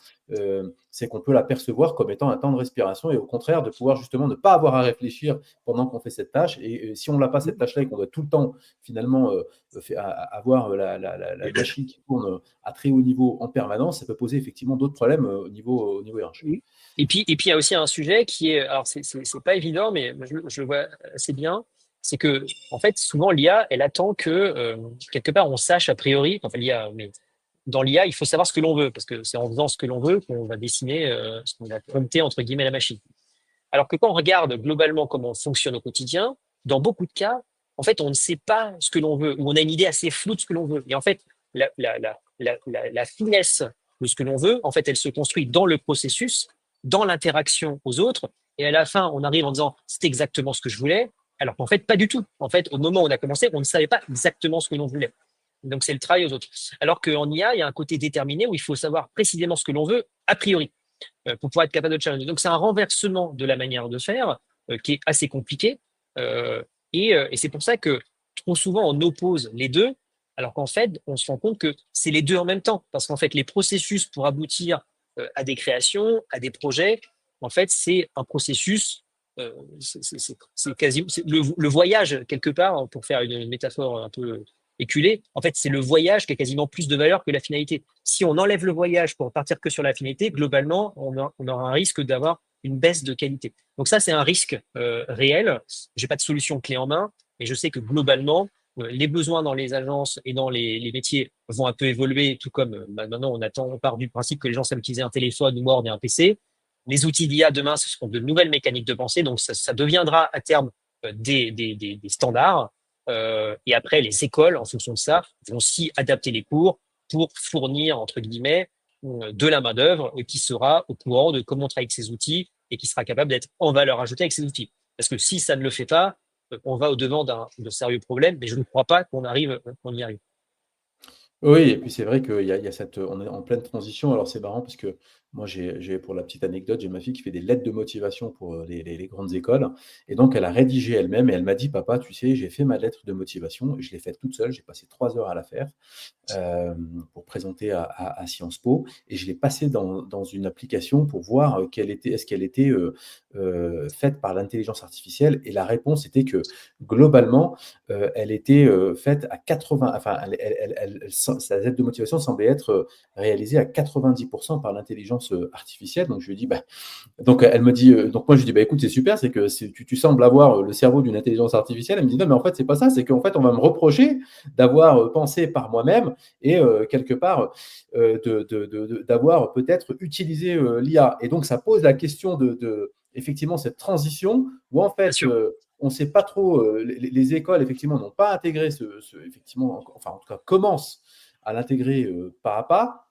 Speaker 1: c'est qu'on peut la percevoir comme étant un temps de respiration et au contraire de pouvoir justement ne pas avoir à réfléchir pendant qu'on fait cette tâche et si on l'a pas cette tâche-là et qu'on doit tout le temps finalement, avoir la machine qui tourne à très haut niveau en permanence, ça peut poser effectivement d'autres problèmes au niveau RH.
Speaker 2: Oui. Et puis, il y a aussi un sujet qui est, alors c'est pas évident, mais je le vois assez bien, c'est que, en fait, souvent, l'IA, elle attend que, quelque part, on sache a priori, enfin, l'IA, mais dans l'IA, il faut savoir ce que l'on veut, parce que c'est en faisant ce que l'on veut qu'on va dessiner ce qu'on a prompté, entre guillemets, la machine. Alors que quand on regarde globalement comment on fonctionne au quotidien, dans beaucoup de cas, en fait, on ne sait pas ce que l'on veut, ou on a une idée assez floue de ce que l'on veut. Et en fait, la finesse de ce que l'on veut, en fait, elle se construit dans le processus, dans l'interaction aux autres, et à la fin, on arrive en disant c'est exactement ce que je voulais, alors qu'en fait, pas du tout. En fait, au moment où on a commencé, on ne savait pas exactement ce que l'on voulait. Donc, c'est le travail aux autres. Alors qu'en IA, il y a un côté déterminé où il faut savoir précisément ce que l'on veut a priori pour pouvoir être capable de challenger. Donc, c'est un renversement de la manière de faire qui est assez compliqué. Et c'est pour ça que trop souvent, on oppose les deux, alors qu'en fait, on se rend compte que c'est les deux en même temps. Parce qu'en fait, les processus pour aboutir à des créations, à des projets, en fait, c'est un processus. C'est quasi le voyage quelque part, pour faire une métaphore un peu éculée. En fait, c'est le voyage qui a quasiment plus de valeur que la finalité. Si on enlève le voyage pour partir que sur la finalité, globalement, on aura un risque d'avoir une baisse de qualité. Donc ça, c'est un risque réel. J'ai pas de solution clé en main, mais je sais que globalement, les besoins dans les agences et dans les métiers vont un peu évoluer, tout comme maintenant on part du principe que les gens savent utiliser un téléphone, une Word et un PC. Les outils d'IA demain, ce seront de nouvelles mécaniques de pensée, donc ça deviendra à terme des standards. Et après, les écoles, en fonction de ça, vont aussi adapter les cours pour fournir, entre guillemets, de la main-d'œuvre qui sera au courant de comment travailler avec ces outils et qui sera capable d'être en valeur ajoutée avec ces outils. Parce que si ça ne le fait pas, on va au-devant de sérieux problèmes, mais je ne crois pas qu'on y arrive.
Speaker 1: Oui et puis c'est vrai qu'il y a cette, on est en pleine transition. Alors c'est marrant parce que moi j'ai pour la petite anecdote, j'ai ma fille qui fait des lettres de motivation pour, les grandes écoles et donc elle a rédigé elle-même et elle m'a dit: «Papa, tu sais, j'ai fait ma lettre de motivation et je l'ai faite toute seule, j'ai passé 3 heures à la faire, pour présenter à Sciences Po et je l'ai passée dans une application pour voir, est-ce qu'elle était, faite par l'intelligence artificielle?» et la réponse était que globalement, elle était, faite à 80 enfin sa lettre de motivation semblait être, réalisée à 90 par l'intelligence l'intelligence artificielle. Donc, je lui ai dit, donc elle me dit, donc moi je lui dis, écoute, c'est super, c'est que tu sembles avoir le cerveau d'une intelligence artificielle. Elle me dit, non, mais en fait, c'est pas ça, c'est qu'en fait, on va me reprocher d'avoir pensé par moi-même et quelque part d'avoir peut-être utilisé l'IA. Et donc, ça pose la question effectivement cette transition où en
Speaker 2: Bien
Speaker 1: fait,
Speaker 2: sûr.
Speaker 1: on ne sait pas trop, les écoles effectivement n'ont pas intégré effectivement, enfin en tout cas commencent à l'intégrer pas à pas.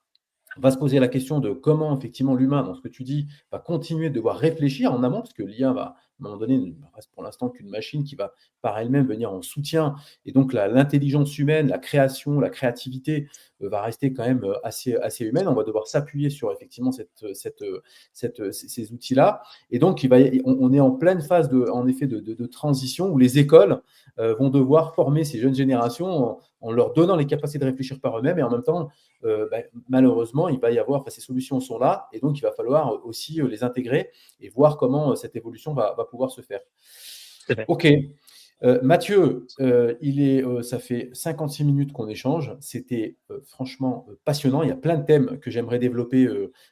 Speaker 1: On va se poser la question de comment effectivement l'humain, dans ce que tu dis, va continuer de devoir réfléchir en amont, parce que l'IA va, à un moment donné, ne reste pour l'instant qu'une machine qui va par elle-même venir en soutien. Et donc l'intelligence humaine, la création, la créativité va rester quand même assez humaine. On va devoir s'appuyer sur effectivement ces outils-là. Et donc on est en pleine phase en effet de transition où les écoles vont devoir former ces jeunes générations en leur donnant les capacités de réfléchir par eux-mêmes et en même temps malheureusement, il va y avoir, ces solutions sont là, et donc il va falloir aussi les intégrer et voir comment cette évolution va pouvoir se faire.
Speaker 2: C'est vrai.
Speaker 1: Ok. Mathieu, ça fait 56 minutes qu'on échange. C'était franchement passionnant. Il y a plein de thèmes que j'aimerais développer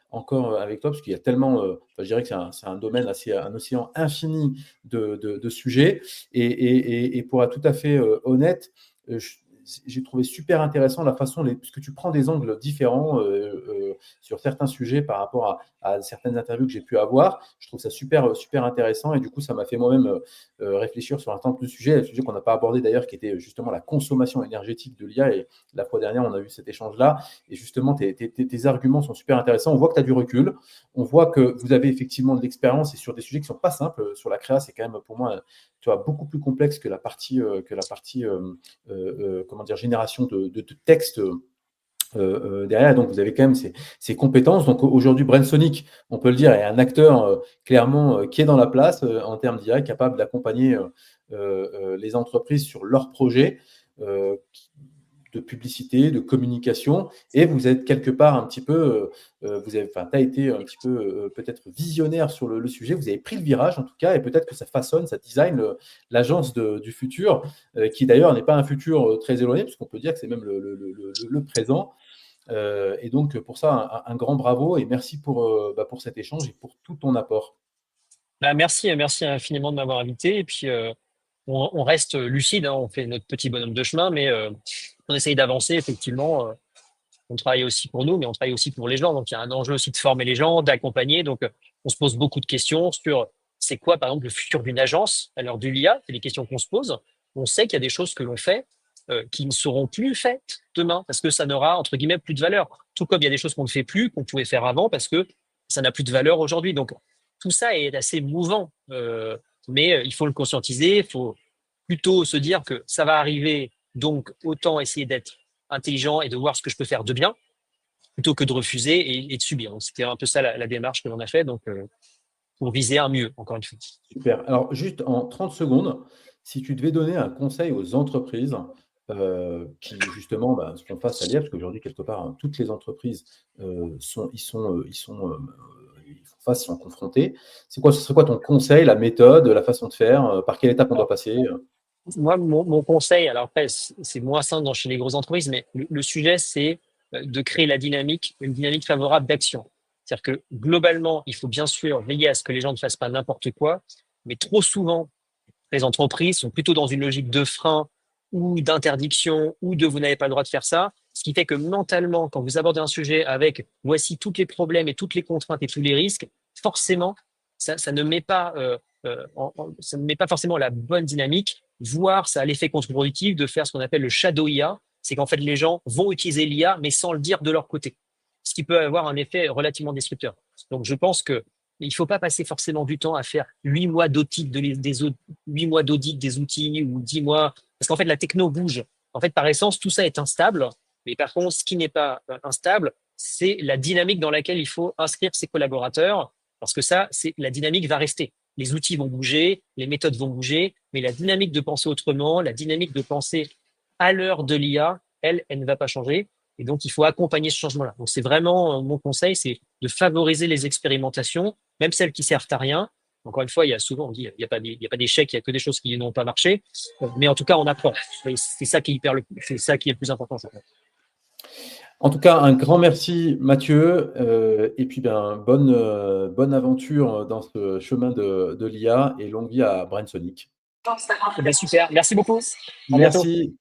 Speaker 1: encore avec toi, parce qu'il y a tellement, je dirais que c'est un domaine un océan infini de sujets. Et pour être tout à fait honnête, j'ai trouvé super intéressant la façon, parce que tu prends des angles différents sur certains sujets par rapport à certaines interviews que j'ai pu avoir. Je trouve ça super, super intéressant et du coup, ça m'a fait moi-même réfléchir sur un certain nombre de sujets, un sujet qu'on n'a pas abordé d'ailleurs, qui était justement la consommation énergétique de l'IA. Et la fois dernière, on a eu cet échange-là. Et justement, tes arguments sont super intéressants. On voit que tu as du recul. On voit que vous avez effectivement de l'expérience et sur des sujets qui ne sont pas simples. Sur la créa, c'est quand même pour moi beaucoup plus complexe que la partie comment dire, génération de textes derrière. Donc, vous avez quand même ces compétences. Donc, aujourd'hui, Brainsonic, on peut le dire, est un acteur clairement qui est dans la place en termes d'IA, capable d'accompagner les entreprises sur leurs projets de publicité, de communication. Et vous êtes quelque part un petit peu, tu as été un petit peu peut-être visionnaire sur le sujet. Vous avez pris le virage en tout cas, et peut-être que ça façonne, ça design l'agence du futur, qui d'ailleurs n'est pas un futur très éloigné, puisqu'on peut dire que c'est même le présent. Et donc, pour ça, un grand bravo et merci pour cet échange et pour tout ton apport.
Speaker 2: Merci infiniment de m'avoir invité. Et puis, on reste lucide, hein, on fait notre petit bonhomme de chemin, mais on essaye d'avancer, effectivement. On travaille aussi pour nous, mais on travaille aussi pour les gens. Donc, il y a un enjeu aussi de former les gens, d'accompagner. Donc, on se pose beaucoup de questions sur c'est quoi, par exemple, le futur d'une agence à l'heure de l'IA. C'est les questions qu'on se pose. On sait qu'il y a des choses que l'on fait qui ne seront plus faites demain parce que ça n'aura, entre guillemets, plus de valeur. Tout comme il y a des choses qu'on ne fait plus, qu'on pouvait faire avant parce que ça n'a plus de valeur aujourd'hui. Donc, tout ça est assez mouvant, mais il faut le conscientiser. Il faut plutôt se dire que ça va arriver, donc autant essayer d'être intelligent et de voir ce que je peux faire de bien, plutôt que de refuser et de subir. Donc, c'était un peu ça la démarche que l'on a fait, donc pour viser un mieux, encore une fois.
Speaker 1: Super. Alors, juste en 30 secondes, si tu devais donner un conseil aux entreprises qui, justement, font face à l'IA, parce qu'aujourd'hui, quelque part, hein, toutes les entreprises ils sont confrontés. Ce serait quoi ton conseil, la méthode, la façon de faire, par quelle étape on doit passer
Speaker 2: Moi, mon conseil, alors après, c'est moins simple chez les grosses entreprises, mais le sujet, c'est de créer une dynamique favorable d'action. C'est-à-dire que globalement, il faut bien sûr veiller à ce que les gens ne fassent pas n'importe quoi, mais trop souvent, les entreprises sont plutôt dans une logique de frein ou d'interdiction ou de vous n'avez pas le droit de faire ça, ce qui fait que mentalement, quand vous abordez un sujet avec voici tous les problèmes et toutes les contraintes et tous les risques, forcément, ça ne met pas ça ne met pas forcément la bonne dynamique, voire ça a l'effet contre-productif de faire ce qu'on appelle le shadow IA, c'est qu'en fait les gens vont utiliser l'IA mais sans le dire de leur côté, ce qui peut avoir un effet relativement destructeur. Donc je pense que il ne faut pas passer forcément du temps à faire 8 mois d'audit 8 mois d'audit des outils ou 10 mois, parce qu'en fait la techno bouge. En fait, par essence, tout ça est instable, mais par contre, ce qui n'est pas instable, c'est la dynamique dans laquelle il faut inscrire ses collaborateurs, parce que ça, la dynamique va rester. Les outils vont bouger, les méthodes vont bouger, mais la dynamique de penser autrement, la dynamique de penser à l'heure de l'IA, elle ne va pas changer. Et donc, il faut accompagner ce changement-là. Donc, c'est vraiment mon conseil, c'est de favoriser les expérimentations, même celles qui servent à rien. Encore une fois, il y a souvent, on dit, il n'y a pas d'échec, il n'y a que des choses qui n'ont pas marché. Mais en tout cas, on apprend. C'est ça qui est le plus important.
Speaker 1: En tout cas, un grand merci Mathieu, et puis bonne aventure dans ce chemin de l'IA et longue vie à Brainsonic.
Speaker 2: Eh ben, super, merci beaucoup. À bientôt.
Speaker 1: Merci.